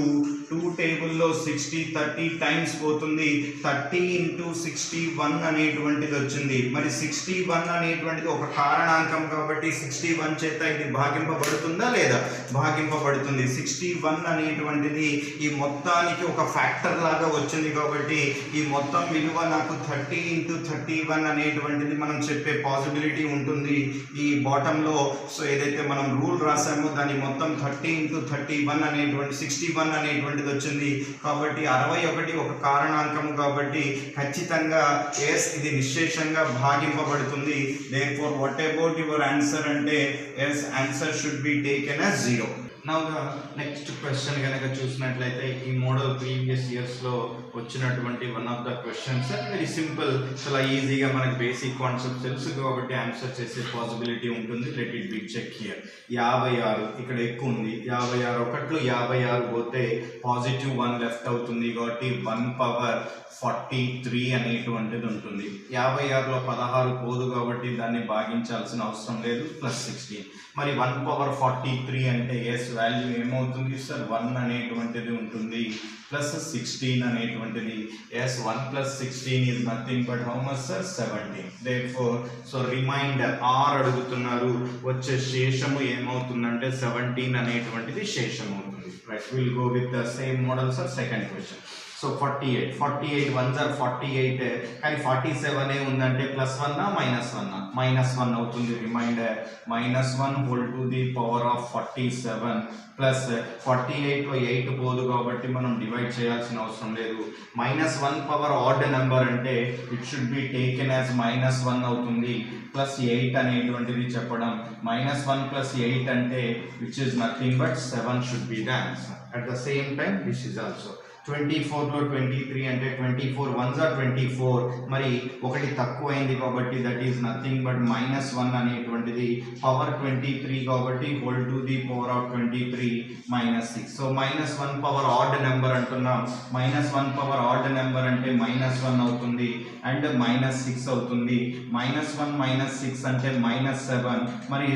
2 టేబుల్లో 60 30 టైమ్స్ పోతుంది. 30 ఇంటూ 61 అనేటువంటిది వచ్చింది. మరి 61 అనేటువంటిది ఒక కారణాంకం కాబట్టి 61 చేత ఇది భాగింపబడుతుందా లేదా, భాగింపబడుతుంది. 61 అనేటువంటిది ఈ మొత్తానికి ఒక ఫ్యాక్టర్ లాగా వచ్చింది కాబట్టి ఈ మొత్తం విలువ నాకు 30 ఇంటూ 31 అనేటువంటిది మనం చెప్పే పాసిబిలిటీ ఉంటుంది ఈ బాటంలో. సో ఏదైతే మనం రూల్ రాసామో దాని మొత్తం 30 ఇంటూ 31 అనేటువంటి 61 అనేటువంటిది వచ్చింది కాబట్టి 61 ఒక కారణాంకము కాబట్టి ఖచ్చితంగా ఎస్ ఇది నిశ్శేషంగా భాగింపబడుతుంది. therefore what about your answer అంటే yes answer should be taken as 0. Now the next question కనుక చూసినట్లయితే ఈ మోడల్ ప్రీవియస్ ఇయర్స్ లో వచ్చినటువంటి one of the questions very simple, చాలా ఈజీగా మనకి బేసిక్ కాన్సెప్ట్ తెలుసు కాబట్టి ఆన్సర్ చేసే పాసిబిలిటీ ఉంటుంది. Let it be check here. 56 ఇక్కడ ఎక్కువ ఉంది. 56 ఒకట్లు 56 పోతే పాజిటివ్ 1 లెఫ్ట్ అవుతుంది కాబట్టి 1 పవర్ 43 అనేటువంటిది ఉంటుంది. 56లో 16 పోదు కాబట్టి దాన్ని భాగించాల్సిన అవసరం లేదు. ప్లస్ 16 మరి 1 పవర్ 43 అంటే ఎస్ వాల్యూ ఏమవుతుంది సార్ 1 అనేటువంటిది ఉంటుంది ప్లస్ 16 అనేటువంటిది. Yes 1 plus 16 is nothing but how much sir 17. Therefore so remainder R అడుగుతున్నారు, వచ్చే శేషము ఏమవుతుందంటే 17 అనేటువంటిది శేషం అవుతుంది. Right, will go with the same model sir. Second question. So 48 1 sir 48 కానీ 47 ఉందంటే ప్లస్ 1 మైనస్ 1 -1 అవుతుంది. Reminder -1 whole to the power of 47 plus 48లో 8 పోదు కాబట్టి మనం డివైడ్ చేయాల్సిన అవసరం లేదు. -1 పవర్ ఆడ్ నెంబర్ అంటే it should be taken as -1 అవుతుంది. ప్లస్ 8 అనేటువంటిది చెప్పడం, -1 ప్లస్ 8 అంటే which is nothing but 7 should be the answer. At the same time this is also 24లో 23 అంటే 24 1 సార్ 24, మరి ఒకటి తక్కువ అయింది కాబట్టి దట్ ఈస్ నథింగ్ బట్ -1 అనేటువంటిది పవర్ 23 కాబట్టి whole to the power of 23 -6. So -1 పవర్ ఆడ్ నెంబర్ అంటున్నాం. -1 పవర్ ఆడ్ నెంబర్ అంటే -1 అవుతుంది అండ్ -6 అవుతుంది. -1 -6 అంటే -7. మరి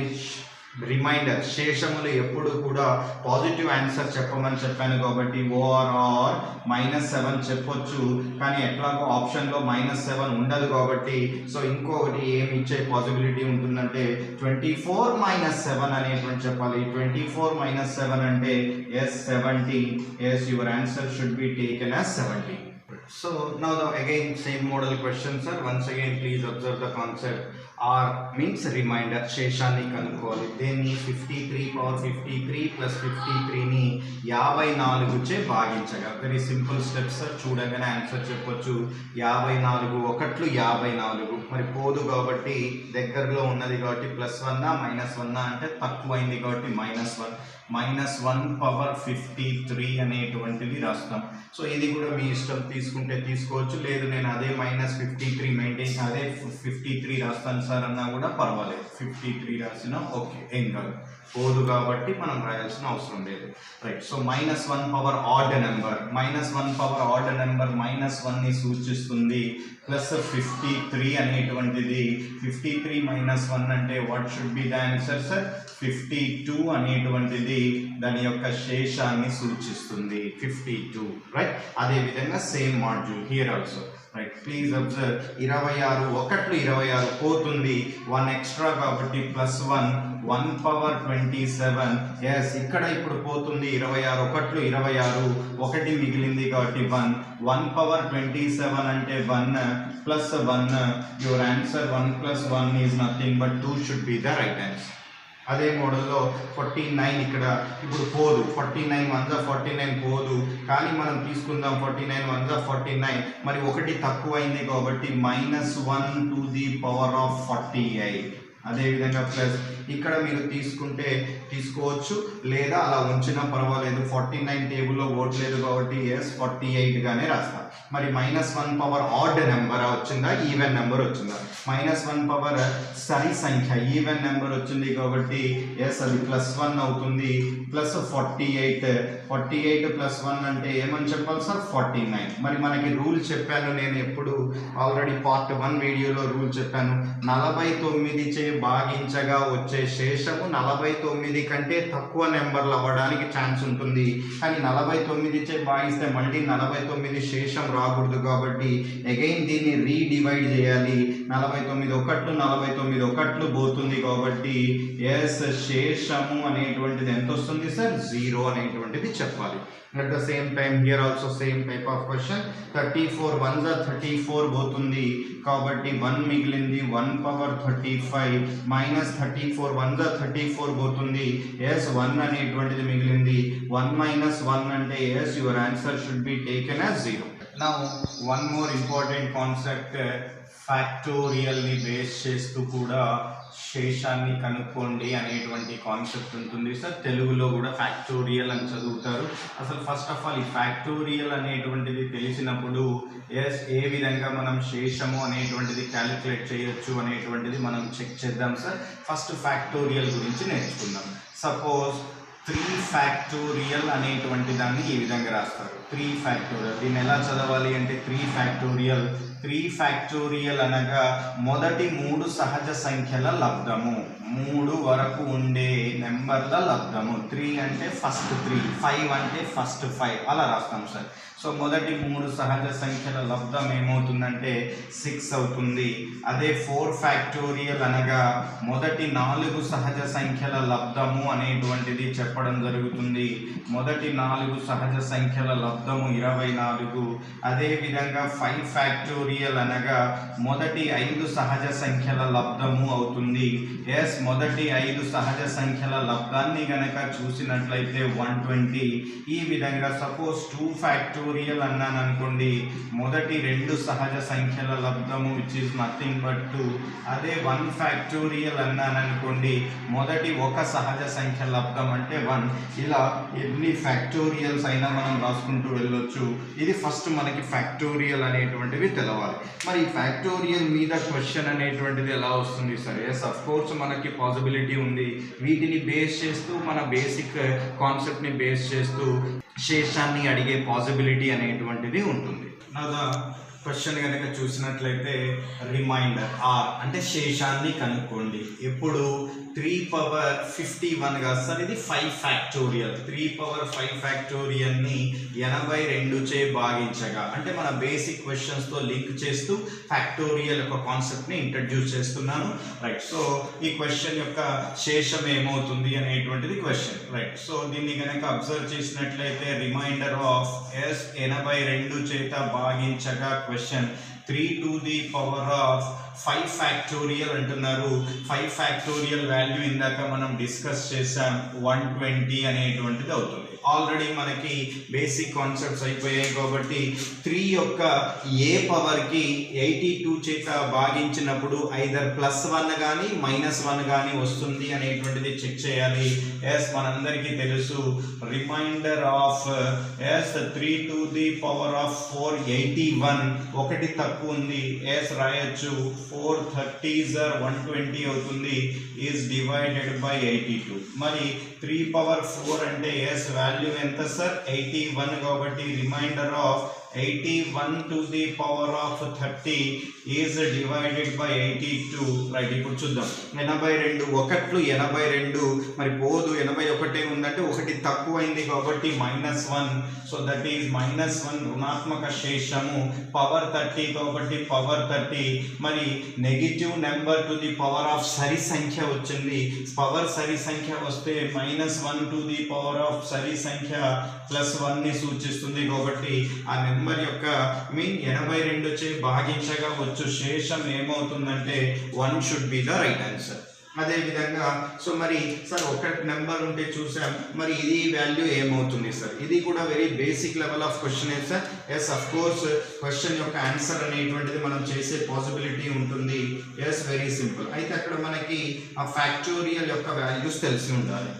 రిమైండర్ శేషములు ఎప్పుడు కూడా పాజిటివ్ ఆన్సర్ చెప్పమని చెప్పాను కాబట్టి ఓఆర్ఆర్ -7 చెప్పొచ్చు, కానీ ఎట్లాగో ఆప్షన్లో -7 ఉండదు కాబట్టి సో ఇంకొకటి ఏమి ఇచ్చే పాసిబిలిటీ ఉంటుందంటే 24 -7 అనేటువంటి చెప్పాలి. 24 -7 అంటే yes 17. Yes your answer should be taken as 17. So now the again same model question sir. Once again please observe the concept. R means reminder, శేషాన్ని కనుక్కోవాలి. దీన్ని 53 పవర్ 53 ప్లస్ 53ని 54 చే భాగించగా. వెరీ సింపుల్ స్టెప్స్ సార్, చూడగానే answer చెప్పొచ్చు. 54 ఒకట్లు 54, మరి పోదు కాబట్టి దగ్గరలో ఉన్నది కాబట్టి +1 -1 అంటే తక్కువైంది కాబట్టి -1 పవర్ 53 అనేటువంటిది రాస్తాం. సో ఇది కూడా మీ ఇష్టం, తీసుకుంటే తీసుకోవచ్చు, లేదు నేను అదే -53 మెయింటైన్ అదే 53 రాస్తాను సార్ అన్నా కూడా పర్వాలేదు. 53 రాసినా ఓకే, ఏం కాదు, పోదు కాబట్టి మనం రాయాల్సిన అవసరం లేదు. రైట్, సో -1 పవర్ ఆడ్ నెంబర్, -1 పవర్ ఆడ్ నెంబర్ -1ని సూచిస్తుంది. ప్లస్ 53 అనేటువంటిది 53 -1 అంటే what should be the answer sir? 52 అనేటువంటిది దాని యొక్క శేషాన్ని సూచిస్తుంది. 52. రైట్, అదే విధంగా same module here also. Right, please observe. 26 ఒకట్లు 26 పోతుంది, 1 ఎక్స్ట్రా కాబట్టి +1 పవర్ 27. ఎస్ ఇక్కడ ఇప్పుడు పోతుంది 26 ఒకట్లు 26, ఒకటి మిగిలింది కాబట్టి 1 పవర్ 27 అంటే 1 plus 1. Your answer 1 + 1 is nothing but 2 should be the right answer. అదే మోడల్లో 49 ఇక్కడ ఇప్పుడు పోదు. 49 1 + 49 పోదు, కానీ మనం తీసుకుందాం 49 1 + 49, మరి ఒకటి తక్కువ అయింది కాబట్టి -1 టు ది పవర్ ఆఫ్ 48. అదేవిధంగా ప్లస్ ఇక్కడ మీరు తీసుకుంటే తీసుకోవచ్చు, లేదా అలా ఉంచినా పర్వాలేదు. 49 టేబుల్లో ఓట్ లేదు కాబట్టి ఎస్ 48 గానే రాస్తాం. మరి -1 పవర్ ఆడ్ నెంబర్ వచ్చిందా, ఈవెన్ నెంబర్ వచ్చిందా? -1 పవర్ సరి సంఖ్య ఈవెన్ నెంబర్ వచ్చింది కాబట్టి ఎస్ అది +1 అవుతుంది. ప్లస్ 48 + 1 అంటే ఏమని చెప్పాలి సార్? 49. మరి మనకి రూల్ చెప్పాను నేను, ఎప్పుడు ఆల్రెడీ పార్ట్ 1 వీడియోలో రూల్ చెప్పాను. 49 చే భాగించగా వచ్చే శేషము 49 కంటే తక్కువ నెంబర్లు అవ్వడానికి ఛాన్స్ ఉంటుంది, కానీ 49 చే భాగిస్తే మళ్ళీ 49 శేషం రాకూడదు కాబట్టి అగైన్ దీన్ని రీడివైడ్ చేయాలి. 49 ఒకట్లు పోతుంది కాబట్టి ఎస్ శేషము అనేటువంటిది ఎంత వస్తుంది సార్? 0 అనేటువంటిది చెప్పాలి. At the same time here also same type of question. 34 1 + 34 పోతుంది కాబట్టి 1 మిగిలింది. 1 పవర్ 35 -34 1 + 34 పోతుంది. ఎస్ 1 అనేటువంటిది మిగిలింది. 1 - 1 అంటే yes your answer should be taken as 0. Now one more important concept, factorial ని బేస్ చేస్తూ కూడా శేషాన్ని కనుక్కోండి అనేటువంటి కాన్సెప్ట్ ఉంటుంది సార్. తెలుగులో కూడా ఫ్యాక్టోరియల్ అని చదువుతారు. అసలు ఫస్ట్ ఆఫ్ ఆల్ ఈ ఫ్యాక్టోరియల్ అనేటువంటిది తెలిసినప్పుడు ఎస్ ఏ విధంగా మనం శేషము అనేటువంటిది క్యాలిక్యులేట్ చేయొచ్చు అనేటువంటిది మనం చెక్ చేద్దాం సార్. ఫస్ట్ ఫ్యాక్టోరియల్ గురించి నేర్చుకుందాం. సపోజ్ 3 ఫ్యాక్టోరియల్ అనేటువంటి దాన్ని ఈ విధంగా రాస్తారు. 3 ఫ్యాక్టోరియల్ దీన్ని ఎలా చదవాలి అంటే 3 ఫ్యాక్టోరియల్. 3 ఫ్యాక్టోరియల్ అనగా మొదటి 3 సహజ సంఖ్యల లబ్ధము, 3 వరకు ఉండే నెంబర్ల లబ్ధము. 3 అంటే ఫస్ట్ 3, 5 అంటే ఫస్ట్ 5 అలా రాస్తాం సార్. సో మొదటి 3 సహజ సంఖ్యల లబ్ధం ఏమవుతుందంటే 6 అవుతుంది. అదే 4 ఫ్యాక్టోరియల్ అనగా మొదటి 4 సహజ సంఖ్యల లబ్ధము అనేటువంటిది చెప్పడం జరుగుతుంది. మొదటి 4 సహజ సంఖ్యల లబ్ధము 24. అదేవిధంగా 5 ఫ్యాక్టోరియల్ అనగా మొదటి 5 సహజ సంఖ్యల లబ్ధము అవుతుంది. ఎస్, మొదటి 5 సహజ సంఖ్యల లబ్ధాన్ని గనక చూసినట్లయితే 120. ఈ విధంగా సపోజ్ 2 ఫ్యాక్టోరియల్ అన్నాను అనుకోండి, మొదటి 2 సహజ సంఖ్యల లబ్ధము విచ్ ఇస్ నథింగ్ బట్ 2. అదే 1 ఫ్యాక్టోరియల్ అన్నాను అనుకోండి, మొదటి 1 సహజ సంఖ్య లబ్ధం అంటే 1. ఇలా ఎన్ని ఫ్యాక్టోరియల్స్ అయినా మనం రాసుకుంటూ వెళ్ళొచ్చు. ఇది ఫస్ట్ మనకి ఫ్యాక్టోరియల్ అనేటువంటివి తెలవాలి. మరి ఫ్యాక్టోరియల్ మీద క్వశ్చన్ అనేటువంటిది ఎలా వస్తుంది సార్? ఎస్, అఫ్ కోర్స్ మనకి పాసిబిలిటీ ఉంది. వీటిని బేస్ చేస్తూ మన బేసిక్ కాన్సెప్ట్ని బేస్ చేస్తూ శేషాన్ని అడిగే పాసిబిలిటీ అనేటువంటిది ఉంటుంది. నా క్వశ్చన్ కనుక చూసినట్లయితే రిమైండర్ ఆర్ అంటే శేషాన్ని కనుక్కోండి. ఎప్పుడు 3 పవర్ 51 కాదు సార్, ఇది 5 ఫ్యాక్టోరియల్. 3 పవర్ 5 ఫ్యాక్టోరియల్ని 82 చే భాగించగా, అంటే మన బేసిక్ క్వశ్చన్స్తో లింక్ చేస్తూ ఫ్యాక్టోరియల్ యొక్క కాన్సెప్ట్ని ఇంట్రడ్యూస్ చేస్తున్నాను. రైట్, సో ఈ క్వశ్చన్ యొక్క శేషం ఏమవుతుంది అనేటువంటిది క్వశ్చన్. రైట్, సో దీన్ని కనుక అబ్జర్వ్ చేసినట్లయితే రిమైండర్ ఆఫ్ ఎస్ 82 చేత భాగించగా question 3 to the power of 5 factorial అంటున్నారు. 5 ఫ్యాక్టోరియల్ వాల్యూ ఇందాక మనం డిస్కస్ చేసాం, 120 అనేటువంటిది అవుతుంది. ఆల్రెడీ మనకి బేసిక్ కాన్సెప్ట్స్ అయిపోయాయి కాబట్టి 3 యొక్క ఏ పవర్కి 82 చేత భాగించినప్పుడు ఐదర్ +1 కానీ -1 కానీ వస్తుంది అనేటువంటిది చెక్ చేయాలి. ఎస్, మనందరికీ తెలుసు remainder of yes 3 to the power of 481 ఒకటి తక్కువ ఉంది. ఎస్ రాయొచ్చు, 430s are 120 అవుతుంది, ఈజ్ డివైడెడ్ బై 82. మరి 3 పవర్ 4 అంటే ఎస్ వాల్యూ ఎంత సార్? 81 కాబట్టి reminder of 81 to the power of 30 is divided by 82. Right, ఇప్పుడు చూద్దాం. 82 ఒకట్లు 82 మరి పోదు, 81 ఉందంటే ఒకటి తక్కువైంది కాబట్టి -1. So that is -1 రుణాత్మక Seshamu. Power 30 కాబట్టి పవర్ 30. మరి negative number to the power of సరి సంఖ్య వచ్చింది. పవర్ సరి సంఖ్య వస్తే -1 to the power of సరి సంఖ్య +1 ని సూచిస్తుంది కాబట్టి ఆ నెంబర్ యొక్క మీన్ 82 చే భాగించగా వచ్చు శేషం ఏమవుతుందంటే 1 should be the right answer. అదేవిధంగా సో మరి సార్ ఒక నెంబర్ ఉంటే చూసాం, మరి ఇది వాల్యూ ఏమవుతుంది సార్? ఇది కూడా very basic level of question sir. Yes, of course question యొక్క ఆన్సర్ అనేటువంటిది మనం చేసే పాసిబిలిటీ ఉంటుంది. Yes, very simple. అయితే అక్కడ మనకి ఆ ఫ్యాక్టోరియల్ యొక్క వాల్యూస్ తెలిసి ఉండాలి.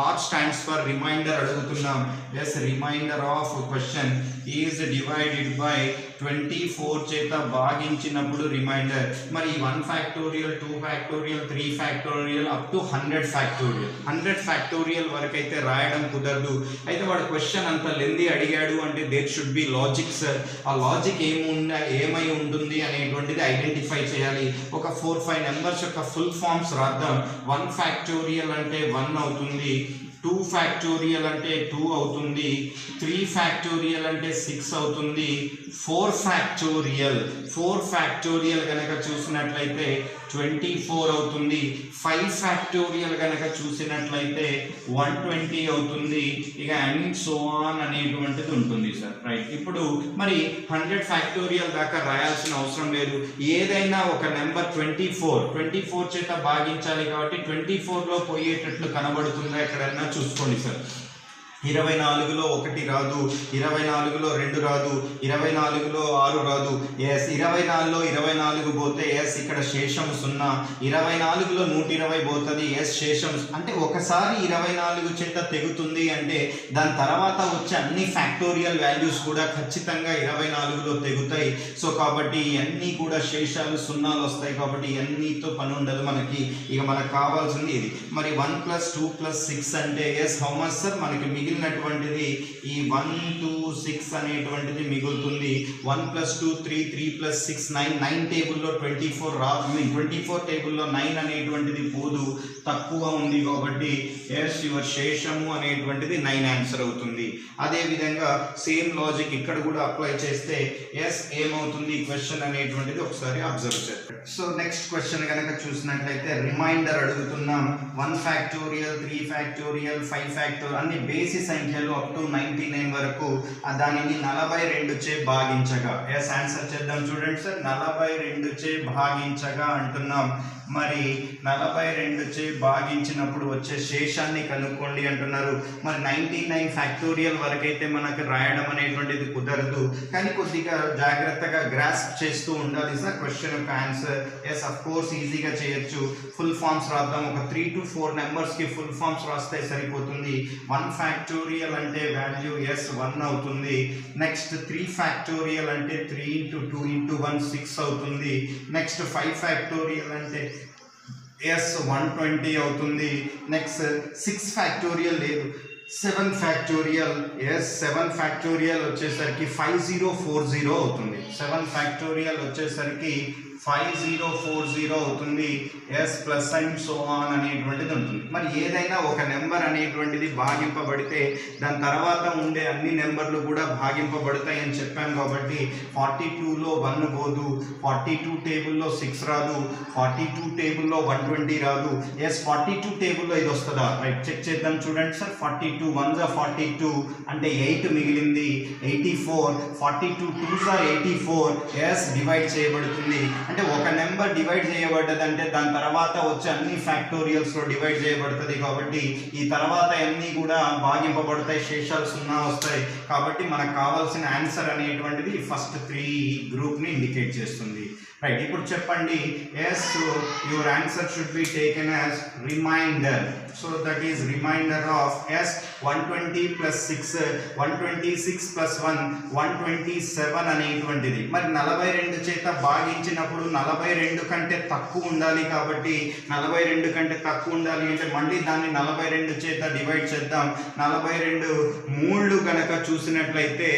ఆర్ స్టాండ్స్ ఫర్ రిమైండర్ అడుగుతున్నాం. Yes, remainder of question is divided by 24 చేత భాగించినప్పుడు రిమైండర్. మరి 1 factorial 2 factorial 3 factorial up to 100 factorial. 100 factorial వరకు అయితే రాయడం కుదరదు. అయితే వాడు క్వశ్చన్ అంత లెంది అడిగాడు అంటే there should be logic sir. ఆ లాజిక్ ఏమై ఉంటుంది అనేటువంటిది ఐడెంటిఫై చేయాలి. ఒక 4-5 నెంబర్స్ యొక్క ఫుల్ ఫామ్స్ రాద్దాం. 1 ఫ్యాక్టోరియల్ అంటే 1 అవుతుంది, 2 ఫ్యాక్టోరియల్ అంటే 2 అవుతుంది, 3 ఫ్యాక్టోరియల్ అంటే 6 అవుతుంది, 4 ఫ్యాక్టోరియల్ కనుక చూసినట్లయితే 24 అవుతుంది, 5 ఫ్యాక్టోరియల్ కనుక చూసినట్లయితే 120 అవుతుంది. ఇక అండ్ సో ఆన్ అనేటువంటిది ఉంటుంది సార్. రైట్, ఇప్పుడు మరి 100 ఫ్యాక్టోరియల్ దాకా రాయాల్సిన అవసరం లేదు. ఏదైనా ఒక నెంబర్ 24 చేత భాగించాలి కాబట్టి 24లో పోయేటట్లు కనబడుతుందా ఎక్కడన్నా చూసుకోండి సార్. 24లో 1 రాదు, 24లో 2 రాదు, 24లో 6 రాదు. ఎస్ 24లో 24 పోతే ఎస్ ఇక్కడ శేషం 0, 24లో 120 పోతుంది. ఎస్ శేషం అంటే ఒకసారి 24 చేత తెగుతుంది అంటే దాని తర్వాత వచ్చే అన్ని ఫ్యాక్టోరియల్ వాల్యూస్ కూడా ఖచ్చితంగా 24లో తెగుతాయి. సో కాబట్టి ఇవన్నీ కూడా శేషాలు సున్నాలు వస్తాయి. కాబట్టి ఇవన్నీతో పని ఉండదు మనకి. ఇక మనకు కావాల్సింది ఇది. మరి 1 + 2 + 6 అంటే ఎస్ హౌ మచ్ సార్? మనకి మిగిలినటువంటిది ఈ 1 2 6 అనేటువంటిది మిగులుతుంది. 1 + 2 3, 3 + 6 9. 9 టేబుల్లో 24 24 టేబుల్లో 9 అనేటువంటిది పోదు, తక్కువ ఉంది. కాబట్టి ఎస్ యువర్ శేషము అనేటువంటిది 9 ఆన్సర్ అవుతుంది. అదేవిధంగా సేమ్ లాజిక్ ఇక్కడ కూడా అప్లై చేస్తే ఎస్ ఏమవుతుంది క్వశ్చన్ అనేటువంటిది ఒకసారి అబ్జర్వ్ చేయండి. సో నెక్స్ట్ క్వశ్చన్ కనుక చూసినట్లయితే రిమైండర్ అడుగుతున్నాం. 1 ఫ్యాక్టోరియల్, 3 ఫ్యాక్టోరియల్, 5 ఫ్యాక్టోరియల్ అన్ని బేసి సంఖ్యలు అప్ టు 99 వరకు దానిని 42 చే భాగించగా. ఎస్ ఆన్సర్ చేద్దాం చూడండి సార్. 42 చే భాగించగా అంటున్నాం. మరి 42 చే భాగించినప్పుడు వచ్చే శేషాన్ని కనుక్కోండి అంటున్నారు. మరి 99 ఫ్యాక్టోరియల్ వరకైతే మనకు రాయడం అనేటువంటిది కుదరదు, కానీ కొద్దిగా జాగ్రత్తగా గ్రాస్ప్ చేస్తూ ఉండాలి సార్ క్వశ్చన్ యొక్క ఆన్సర్. ఎస్ అఫ్ కోర్స్ ఈజీగా చేయొచ్చు. ఫుల్ ఫామ్స్ రాద్దాం. ఒక 3 to 4 నెంబర్స్కి ఫుల్ ఫామ్స్ రాస్తే సరిపోతుంది. 1 ఫ్యాక్టోరియల్ అంటే వాల్యూ ఎస్ 1 అవుతుంది. నెక్స్ట్ 3 ఫ్యాక్టోరియల్ అంటే 3 × 2 × 1 6 అవుతుంది. నెక్స్ట్ 5 ఫ్యాక్టోరియల్ అంటే ఎస్ 120 అవుతుంది. నెక్స్ట్ 6 ఫ్యాక్టోరియల్ లేదు, 7 ఫ్యాక్టోరియల్ ఎస్ 7 ఫ్యాక్టోరియల్ వచ్చేసరికి 5040 అవుతుంది. 7 ఫ్యాక్టోరియల్ వచ్చేసరికి 5040 అవుతుంది. Yes plus and so on అనేటువంటిది ఉంటుంది. మరి ఏదైనా ఒక నెంబర్ అనేటువంటిది భాగింపబడితే దాని తర్వాత ఉండే అన్ని నెంబర్లు కూడా భాగింపబడతాయి అని చెప్పాను. కాబట్టి 42లో 1 పోదు, 42 టేబుల్లో 6 రాదు, 42 టేబుల్లో 120 రాదు. ఎస్ 42 టేబుల్లో ఇది వస్తుందా? రైట్, చెక్ చేద్దాం చూడండి సార్. 42 1 × 42 అంటే 8 మిగిలింది. 84 42 2 × 84 ఎస్ డివైడ్ చేయబడుతుంది. అంటే ఒక నెంబర్ డివైడ్ చేయబడ్డదంటే దాని తర్వాత వచ్చే అన్ని ఫ్యాక్టోరియల్స్లో డివైడ్ చేయబడుతుంది. కాబట్టి ఈ తర్వాత అన్నీ కూడా భాగింపబడతాయి, శేషాలు 0 వస్తాయి. కాబట్టి మనకు కావాల్సిన ఆన్సర్ అనేటువంటిది ఫస్ట్ 3 గ్రూప్ని ఇండికేట్ చేస్తుంది. రైట్, ఇప్పుడు చెప్పండి. Yes your answer should be taken as remainder. So that is remainder of yes 120 + 6 126 + 1 127 అనేటువంటిది. మరి 42 చేత భాగించినప్పుడు 42 కంటే తక్కువ ఉండాలి. కాబట్టి 42 కంటే తక్కువ ఉండాలి అంటే మళ్ళీ దాన్ని 42 చేత డివైడ్ చేద్దాం. 42 3 కనుక చూసినట్లయితే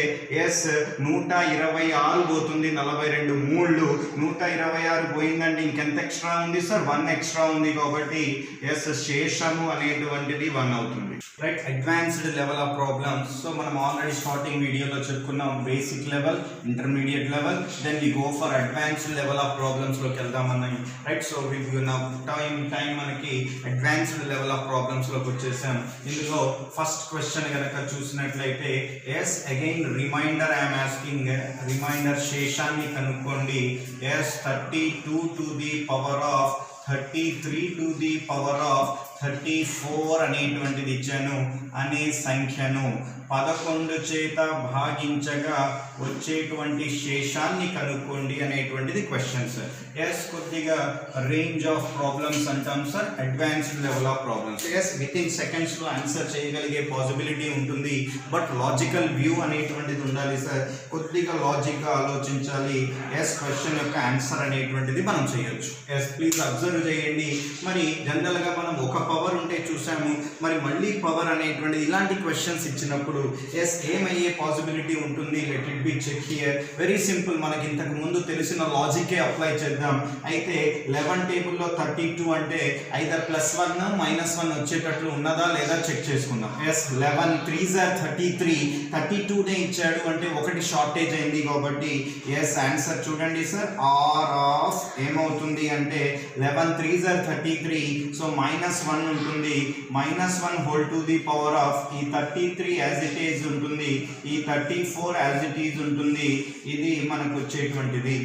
ఎస్ 126 పోతుంది. 42 3 126 పోయిందండి. ఇంకెంత ఎక్స్ట్రా ఉంది సార్? 1 ఎక్స్ట్రా ఉంది. కాబట్టి ఎస్ శేషము అనేటువంటిది 1 అవుతుంది. Right, advanced level of problems. So మనం ఆల్రెడీ స్టార్టింగ్ వీడియోలో చెప్పుకున్నాం basic level, intermediate level, then we go for advanced level of problems లోకి వెళ్దామన్నాయి. రైట్, సో టైం మనకి అడ్వాన్స్డ్ లెవెల్ ఆఫ్ ప్రాబ్లమ్స్ లోకి వచ్చేసాం. ఇందులో ఫస్ట్ క్వశ్చన్ కనుక చూసినట్లయితే yes again reminder I'm asking. Reminder శేషాన్ని కనుక్కోండి. Yes 32 to the power of 33 to the power of 34 అనేటువంటిది ఇచ్చాను. అనే సంఖ్యను 11 చేత భాగించగా వచ్చేటువంటి శేషాన్ని కనుక్కోండి అనేటువంటిది క్వశ్చన్ సార్. ఎస్ కొద్దిగా రేంజ్ ఆఫ్ ప్రాబ్లమ్స్ అంటాం sir, advanced level of problems. Yes within సెకండ్స్లో ఆన్సర్ చేయగలిగే పాసిబిలిటీ ఉంటుంది. బట్ లాజికల్ వ్యూ అనేటువంటిది ఉండాలి సార్. కొద్దిగా లాజిక్గా ఆలోచించాలి. ఎస్ క్వశ్చన్ యొక్క ఆన్సర్ అనేటువంటిది మనం చేయొచ్చు. ఎస్ ప్లీజ్ అబ్జర్వ్ చేయండి. మరి జనరల్గా మనం ఒక పవర్ ఉంటే చూసాము. మరి మళ్ళీ పవర్ అనేటువంటిది ఇలాంటి క్వశ్చన్స్ ఇచ్చినప్పుడు ఎస్ ఏమయ్యే పాసిబిలిటీ ఉంటుంది? Let it be check here. Very simple, మనకి ఇంతకు ముందు తెలిసిన లాజికే అప్లై చేద్దాం. అయితే 11 టేబుల్లో 32 అంటే ఐదర్ +1 -1 వచ్చేటట్లు ఉన్నదా లేదా చెక్ చేసుకుందాం. ఎస్ 11 3s are 33, 32నే ఇచ్చాడు అంటే ఒకటి షార్టేజ్ అయింది. కాబట్టి ఎస్ ఆన్సర్ చూడండి సార్, ఆర్ ఆఫ్ ఏమవుతుంది అంటే 11 3s are 33, సో -1 -1 ఉంటుంది, -1 whole to the power of ఈ 33 యాజ్ ఇట్ ఈజ్ ఉంటుంది, ఈ 34 యాజ్ ఇట్ ఈజ్ ఉంటుంది. ఇది మనకు వచ్చేటువంటిది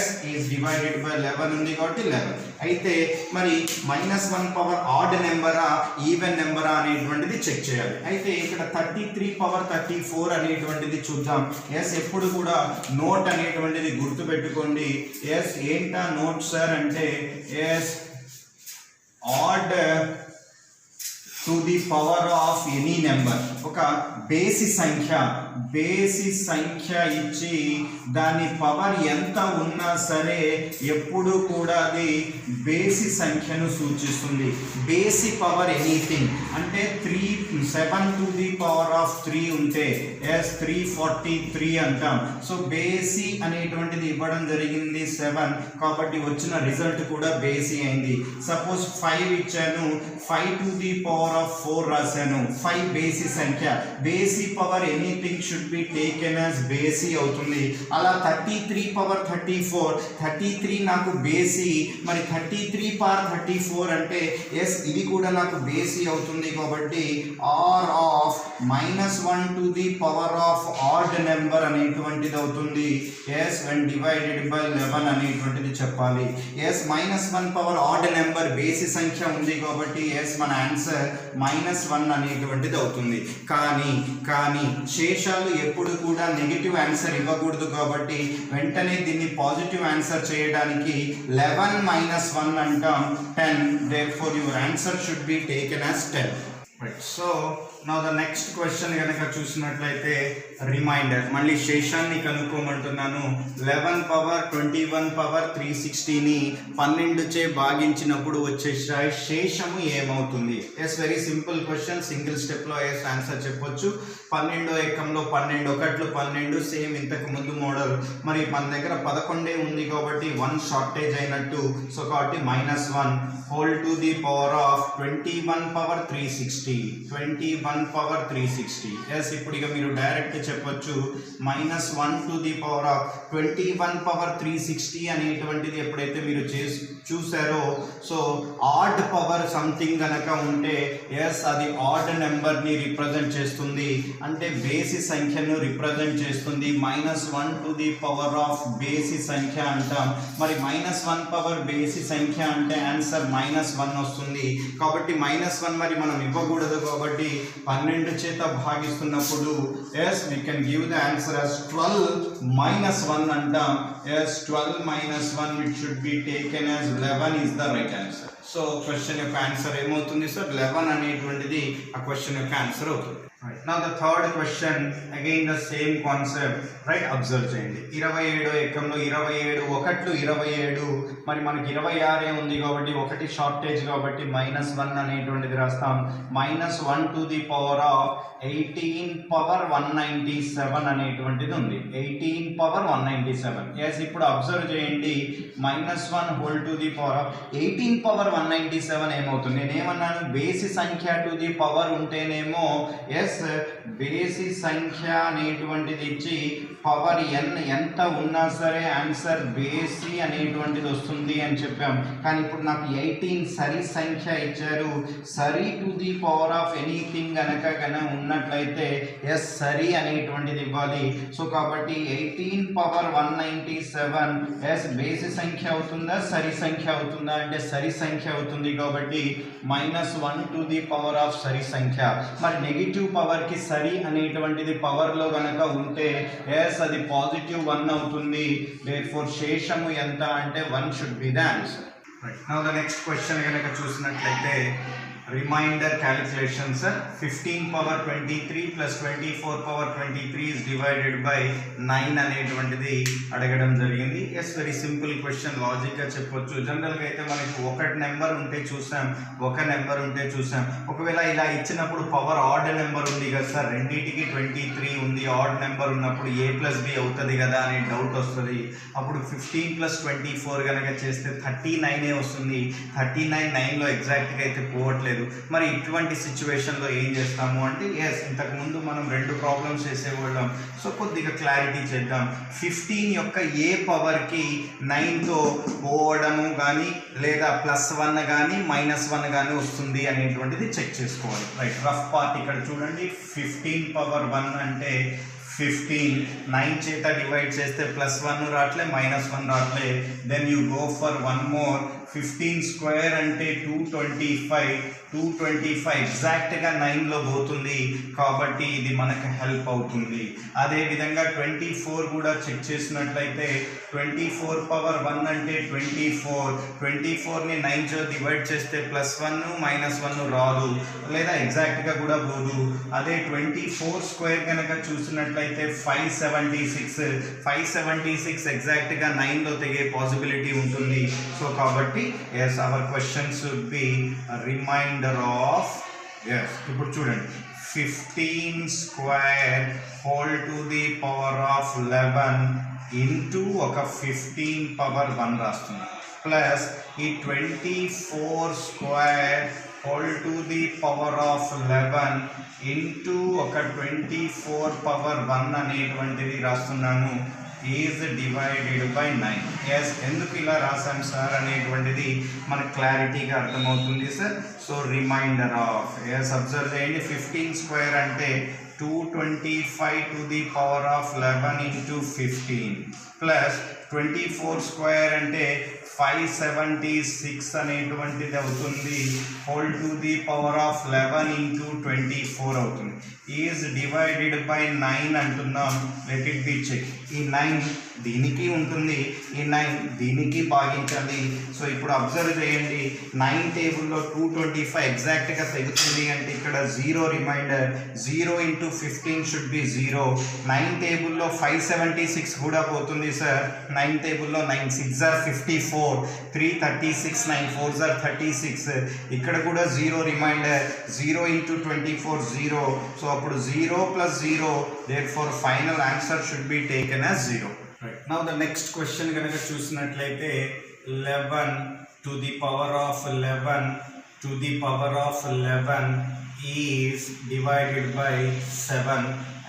s ఈజ్ డివైడెడ్ బై 11 ఉంది కాబట్టి 11. అయితే మరి -1 పవర్ ఆడ్ నెంబరా ఈవెన్ నెంబరా అనేటువంటిది చెక్ చేయాలి. అయితే ఇక్కడ 33 పవర్ 34 అనేటువంటిది చూద్దాం. ఎస్ ఎప్పుడు కూడా నోట్ అనేటువంటిది గుర్తుపెట్టుకోండి. ఎస్ ఏంటా నోట్ సార్ అంటే yes odd to the power of any number, ఒక బేసి సంఖ్య ఇచ్చి దాని పవర్ ఎంత ఉన్నా సరే ఎప్పుడు కూడా అది బేసి సంఖ్యను సూచిస్తుంది. బేసి పవర్ ఎనీథింగ్ అంటే 7 టు ది పవర్ ఆఫ్ 3 ఉంటే ఎస్ 343 అంటాం. సో బేసి అనేటువంటిది ఇవ్వడం జరిగింది 7 కాబట్టి వచ్చిన రిజల్ట్ కూడా బేసి అయింది. సపోజ్ 5 ఇచ్చాను, 5 టు ది పవర్ ఆఫ్ 4 రాశాను, 5 బేసి సంఖ్య. బేసి power anything should be taken as బేసి అవుతుంది. అలా 33 పవర్ 34 నాకు బేసి, మరి 33 పవర్ 34 అంటే ఎస్ ఇది కూడా నాకు బేసి అవుతుంది. కాబట్టి R of -1 to the power of odd number అనేటువంటిది అవుతుంది. ఎస్ వెన్ డివైడెడ్ బై 11 అనేటువంటిది చెప్పాలి. ఎస్ -1 పవర్ ఆడ్ నెంబర్ బేసి సంఖ్య ఉంది కాబట్టి ఎస్ మన ఆన్సర్ -1 అనేటువంటిది అవుతుంది. కానీ శేషాలు ఎప్పుడు కూడా నెగిటివ్ ఆన్సర్ ఇవ్వకూడదు కాబట్టి వెంటనే దీన్ని పాజిటివ్ ఆన్సర్ చేయడానికి 11 - 1 అంటాం 10. therefore your answer should be taken as 10. right, so now the next question కనుక చూసినట్లయితే రిమైండర్, మళ్ళీ శేషాన్ని కనుక్కోమంటున్నాను. 11 పవర్ 21 పవర్ 360ని 12 చే భాగించినప్పుడు వచ్చే శేషము ఏమవుతుంది? Yes very simple question, single స్టెప్లో ఎస్ ఆన్సర్ చెప్పొచ్చు. 12 ఎక్కంలో 12 ఒకట్లు 12 సేమ్ ఇంతకు ముందు మోడల్. మరి మన దగ్గర 11 ఉంది కాబట్టి 1 షార్టేజ్ అయినట్టు. సో కాబట్టి -1 whole to the power of 21 power 360, 21 power 360. Yes ఇప్పుడు ఇక మీరు డైరెక్ట్ చెప్పొచ్చు -1 to the power of 21 power 360 అనేటువంటిది ఎప్పుడైతే మీరు చూసారో సో ఆడ్ పవర్ సంథింగ్ కనుక ఉంటే ఎస్ అది ఆడ్ నెంబర్ని రిప్రజెంట్ చేస్తుంది, అంటే బేసి సంఖ్యను రిప్రజెంట్ చేస్తుంది. -1 టు ది పవర్ ఆఫ్ బేసి సంఖ్య అంటాం. మరి -1 పవర్ బేసి సంఖ్య అంటే ఆన్సర్ -1 వస్తుంది. కాబట్టి -1 మరి మనం ఇవ్వకూడదు కాబట్టి 12 చేత భాగిస్తున్నప్పుడు yes we can give the answer as 12 - 1 అంటాం. Yes 12 - 1 which should be taken as 11 is the right answer. So question యొక్క ఆన్సర్ ఏమవుతుంది సార్? 11 అనేటువంటిది ఆ క్వశ్చన్ యొక్క ఆన్సర్ అవుతుంది. Now the third question, again the same concept, right? Observe చేయండి. 27 ఎక్కంలో 27 ఒకట్లు 27, మరి మనకి 26 ఉంది కాబట్టి ఒకటి షార్టేజ్ కాబట్టి -1 అనేటువంటిది రాస్తాం. -1 to the power of 18 power 197 అనేటువంటిది ఉంది. 18 పవర్ 197. ఎస్ ఇప్పుడు అబ్జర్వ్ చేయండి, -1 whole to the power of 18 power 197 ఏమవుతుంది? నేనేమన్నాను? బేసి సంఖ్య టు ది పవర్ ఉంటేనేమో ఎస్ బేసి సంఖ్య అనేటువంటిది ఇచ్చి పవర్ ఎంత ఉన్నా సరే ఆన్సర్ బేసి అనేటువంటిది వస్తుంది అని చెప్పాం. కానీ ఇప్పుడు నాకు 18 సరి సంఖ్య ఇచ్చారు. సరి to the power of anything కనుక ఉన్నట్లయితే ఎస్ సరి అనేటువంటిది ఇవ్వాలి. సో కాబట్టి 18 పవర్ 197 ఎస్ బేసి సంఖ్య అవుతుందా సరి సంఖ్య అవుతుందా అంటే సరి సంఖ్య అవుతుంది కాబట్టి -1 టు ది పవర్ ఆఫ్ సరి సంఖ్య. మరి నెగిటివ్ పవర్కి సరి అనేటువంటిది పవర్లో కనుక ఉంటే ఎస్ అది పాజిటివ్ 1 అవుతుంది. therefore శేషము ఎంత అంటే 1 should be the answer. right, now the next question కనుక చూసినట్లయితే remainder calculation sir. 15 power 23 plus 24 power 23 is divided by 9 అనేటువంటిది అడగడం జరిగింది. ఎస్ వెరీ సింపుల్ క్వశ్చన్, లాజిక్గా చెప్పొచ్చు. జనరల్గా అయితే మనకి ఒక నెంబర్ ఉంటే చూసాం, ఒకవేళ ఇలా ఇచ్చినప్పుడు పవర్ ఆడ్ నెంబర్ ఉంది కదా సార్, రెండింటికి 23 ఉంది, ఆడ్ నెంబర్ ఉన్నప్పుడు a ప్లస్ b అవుతుంది కదా అనే డౌట్ వస్తుంది. అప్పుడు 15 ప్లస్ 24 కనుక చేస్తే 39 వస్తుంది. 39 9లో ఎగ్జాక్ట్గా అయితే పోవట్లేదు లేదు. మరి ఇటువంటి సిచ్యువేషన్లో ఏం చేస్తాము అంటే ఎస్ ఇంతకుముందు మనం 2 ప్రాబ్లమ్స్ చేసేవాళ్ళం. సో కొద్దిగా క్లారిటీ చేద్దాం. 15 యొక్క ఏ పవర్కి 9తో పోవడము కానీ లేదా +1 కానీ -1 కానీ వస్తుంది అనేటువంటిది చెక్ చేసుకోవాలి. రైట్, రఫ్ పార్ట్ ఇక్కడ చూడండి. 15 పవర్ 1 అంటే 15, 9 చేత డివైడ్ చేస్తే +1 రావట్లే, -1 రావట్లే. Then you go for 1 more. 15 square అంటే 225 ఎగ్జాక్ట్గా 9లో పోతుంది కాబట్టి ఇది మనకు హెల్ప్ అవుతుంది. అదేవిధంగా 24 కూడా చెక్ చేసినట్లయితే 24 పవర్ 1 అంటే 24ని 9 చే డివైడ్ చేస్తే +1 -1 రాదు, లేదా ఎగ్జాక్ట్గా కూడా పోదు. అదే 24 స్క్వేర్ కనుక చూసినట్లయితే 576 ఎగ్జాక్ట్గా 9లో తెగే పాసిబిలిటీ ఉంటుంది. సో కాబట్టి yes, our question should be a reminder of yes. ఇప్పుడు చూడండి 15 square whole to the power of 11 into ఒక 15 పవర్ 1 రాస్తుంది ప్లస్ ఈ 24 square whole to the power of 11 into ఒక 24 పవర్ 1 అనేటువంటిది రాస్తున్నాను ఈజ్ డివైడెడ్ బై 9. ఎస్, ఎందుకు ఇలా రాసాం సార్ అనేటువంటిది మనకు క్లారిటీగా అర్థమవుతుంది sir. So remainder of S observe చేయండి. 15 స్క్వేర్ అంటే 225 to the power of 11 into 15 plus 24 square అంటే 576 అనేటువంటిది అవుతుంది whole to the power of 11 into 24 అవుతుంది. ఈజ్ డివైడెడ్ బై 9 అంటున్నాం. Let it be check. ఈ 9 దీనికి ఉంటుంది, ఈ 9 దీనికి భాగించాలి. సో ఇప్పుడు అబ్జర్వ్ చేయండి. 9 టేబుల్లో 225 ఎగ్జాక్ట్గా తెగుతుంది అంటే ఇక్కడ 0 రిమైండర్. 0 into 15 should be 0. 9 టేబుల్లో 576 కూడా పోతుంది సార్. 9 టేబుల్లో 9 6 are 54, 336, 9 4s are 36. ఇక్కడ కూడా 0 రిమైండర్. 0 into 24 0. సో అప్పుడు 0 plus 0, therefore final answer should be taken as 0. Right. Now the next question కనుక చూసినట్లయితే 11 to the power of 11 to the power of 11 is divided by 7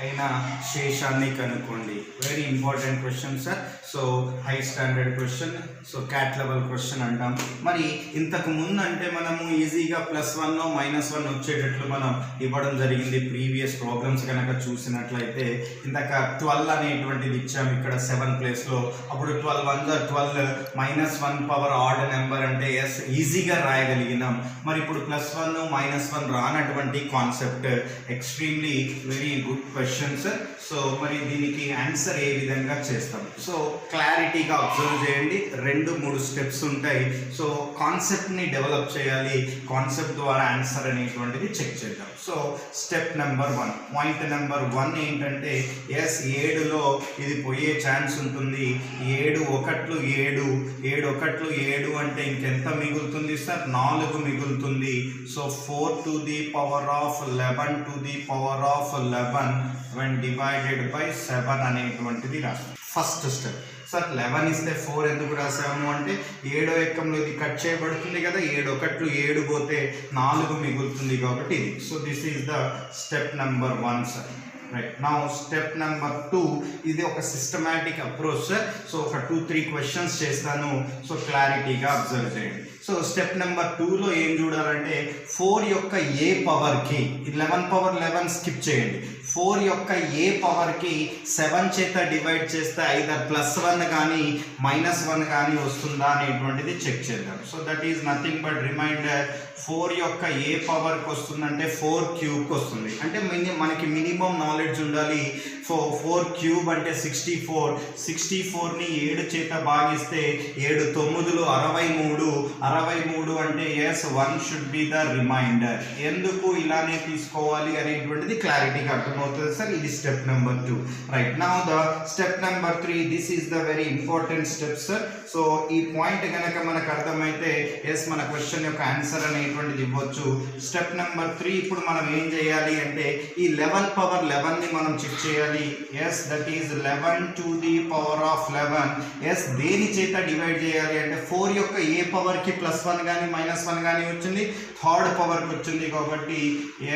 అయినా శేషాన్ని కనుక్కోండి. Very important question sir. So high standard question, so cat level question అంటాం. మరి ఇంతకు ముందు అంటే మనము ఈజీగా +1 -1 వచ్చేటట్లు మనం ఇవ్వడం జరిగింది ప్రీవియస్ ప్రాబ్లమ్స్ కనుక చూసినట్లయితే. ఇందాక 12 అనేటువంటిది ఇచ్చాము ఇక్కడ 7 ప్లేస్లో. అప్పుడు 12 1 12 -1 పవర్ ఆడ్ నెంబర్ అంటే ఎస్ ఈజీగా రాయగలిగినాం. మరి ఇప్పుడు +1 -1 రానటువంటి concept extremely very good question sir. So మరి దీనికి ఆన్సర్ ఏ విధంగా చేస్తాం? సో క్లారిటీగా అబ్జర్వ్ చేయండి. 2-3 స్టెప్స్ ఉంటాయి. సో కాన్సెప్ట్ని డెవలప్ చేయాలి. కాన్సెప్ట్ ద్వారా ఆన్సర్ అనేటువంటిది చెక్ చేద్దాం. So step number 1, point number 1 ఏంటంటే ఎస్ 7లో ఇది పోయే ఛాన్స్ ఉంటుంది. 7 1 7, 7 1 7 అంటే ఇంకెంత మిగులుతుంది సార్? 4 మిగులుతుంది. So 4 to the power of 11 to the power of 11 when divided by 7 అనేటువంటిది రాస్తాం. ఫస్ట్ స్టెప్ సార్ 11 ఇస్తే 4 ఎందుకు రాసాము అంటే 7వ ఎక్కంలో ఇది కట్ చేయబడుతుంది కదా. 7 1 7 పోతే 4 మిగులుతుంది కాబట్టి ఇది. So this is the step number 1 sir. Right, now step number 2 ఇది ఒక సిస్టమాటిక్ అప్రోచ్ సార్. సో ఒక 2-3 క్వశ్చన్స్ చేస్తాను. సో క్లారిటీగా అబ్జర్వ్ చేయండి. సో స్టెప్ నెంబర్ 2లో ఏం చూడాలంటే 4 యొక్క ఏ పవర్కి 11 పవర్ 11 స్కిప్ చేయండి. 4 యొక్క ఏ పవర్కి 7 చేత డివైడ్ చేస్తే ఐదర్ +1 కానీ -1 కానీ వస్తుందా అనేటువంటిది చెక్ చేద్దాం. So that is nothing but remainder. 4 యొక్క ఏ పవర్కి వస్తుందంటే 4 క్యూబ్కి వస్తుంది. అంటే మనకి మినిమం నాలెడ్జ్ ఉండాలి. 4 క్యూబ్ అంటే 64. 64ని 7 చేత భాగిస్తే 7 9లు 63 అంటే yes 1 should be the remainder. ఎందుకు ఇలానే తీసుకోవాలి అనేటువంటిది క్లారిటీగా అర్థమవుతుంది సార్. ఇది step number 2. Right, now the step number 3. This is the very important step sir. So ఈ పాయింట్ కనుక మనకు అర్థమైతే ఎస్ మన క్వశ్చన్ యొక్క ఆన్సర్ అనేది అనేటువంటిది ఇవ్వచ్చు. స్టెప్ నెంబర్ 3 ఇప్పుడు మనం ఏం చేయాలి అంటే ఈ 11 పవర్ 11 ని మనం చెక్ చేయాలి. Yes that is 11 to the power of 11. Yes దేని చేత డివైడ్ చేయాలి అంటే 4 యొక్క ఏ పవర్ కి +1 కానీ -1 కానీ వచ్చింది, థర్డ్ పవర్ కి వచ్చింది కాబట్టి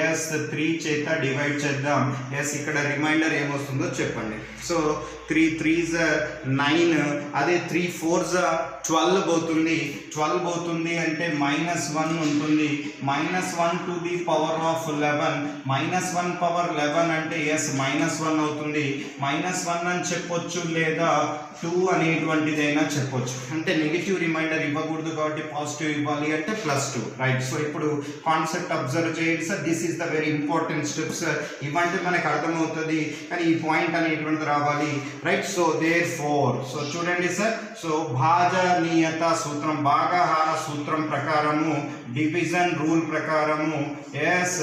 ఎస్ 3 చేత డివైడ్ చేద్దాం. ఎస్ ఇక్కడ రిమైండర్ ఏమొస్తుందో చెప్పండి. సో 3 3s 9, అదే 3 4s 12 పోతుంది. 12 పోతుంది అంటే -1 ఉంటుంది. -1 to the power of 11, -1 power 11 అంటే ఎస్ -1 అవుతుంది. -1 అని చెప్పొచ్చు లేదా 2 అనేటువంటిదైనా చెప్పొచ్చు. అంటే నెగిటివ్ రిమైండర్ ఇవ్వకూడదు కాబట్టి పాజిటివ్ ఇవ్వాలి అంటే +2, రైట్. సో ఇప్పుడు కాన్సెప్ట్ అబ్జర్వ్ చేయండి sir. This is the very important step sir. ఇవంటే మనకు అర్థమవుతుంది కానీ ఈ పాయింట్ అనేటువంటిది రావాలి, right. So therefore, so చూడండి సార్. సో భాజనీయత సూత్రం, భాగాహార సూత్రం ప్రకారము, డివిజన్ రూల్ ప్రకారము ఎస్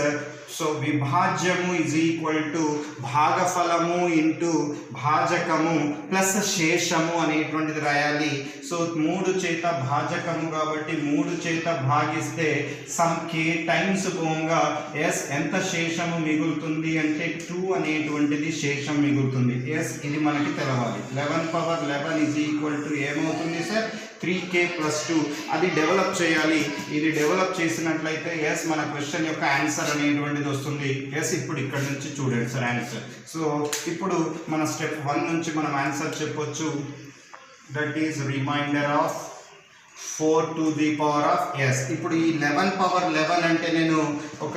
సో విభాజ్యము ఈజ్ ఈక్వల్ టు భాగఫలము ఇంటూ భాజకము ప్లస్ శేషము అనేటువంటిది రాయాలి. సో 3 చేత భాజకము కాబట్టి 3 చేత భాగిస్తే సమ్ k టైమ్స్ పోగా ఎస్ ఎంత శేషము మిగులుతుంది అంటే 2 అనేటువంటిది శేషం మిగులుతుంది. ఎస్ ఇది మనకి తెలవాలి. 11 పవర్ 11 ఈజ్ ఈక్వల్ టు ఏమవుతుంది సార్ 3k + 2. అది డెవలప్ చేయాలి. ఇది డెవలప్ చేసినట్లయితే ఎస్ మన క్వశ్చన్ యొక్క ఆన్సర్ అనేటువంటిది వస్తుంది. ఎస్ ఇప్పుడు ఇక్కడ నుంచి చూడండి సార్ ఆన్సర్. సో ఇప్పుడు మన స్టెప్ 1 నుంచి మనం ఆన్సర్ చెప్పొచ్చు. That is remainder of 4 to the power of S. ఇప్పుడు ఈ 11 పవర్ 11 అంటే నేను ఒక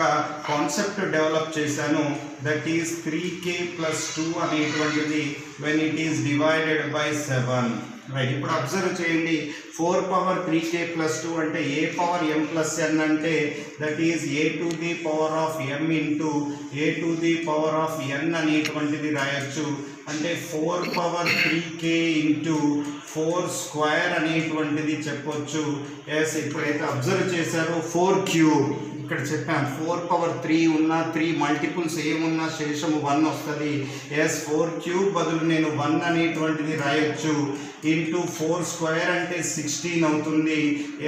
కాన్సెప్ట్ డెవలప్ చేశాను. దట్ ఈస్ 3k + 2 అనేటువంటిది when it is divided by 7, right. ఇప్పుడు అబ్జర్వ్ చేయండి. 4 పవర్ 3k + 2 అంటే a పవర్ m + n అంటే that is a to the power of m into a to the power of n అనేటువంటిది రాయొచ్చు. అంటే 4 power 3k into 4 square అనేటువంటిది చెప్పొచ్చు. Yes ఇప్పుడైతే అబ్జర్వ్ చేశారో 4 క్యూబ్ ఇక్కడ చెప్పాను. 4 పవర్ 3 ఉన్న 3 మల్టిపుల్స్ ఏమున్నా శేషము 1 వస్తుంది. ఎస్ 4 క్యూబ్ బదులు నేను 1 అనేటువంటిది రాయొచ్చు. ఇంటూ 4 స్క్వేర్ అంటే 16 అవుతుంది.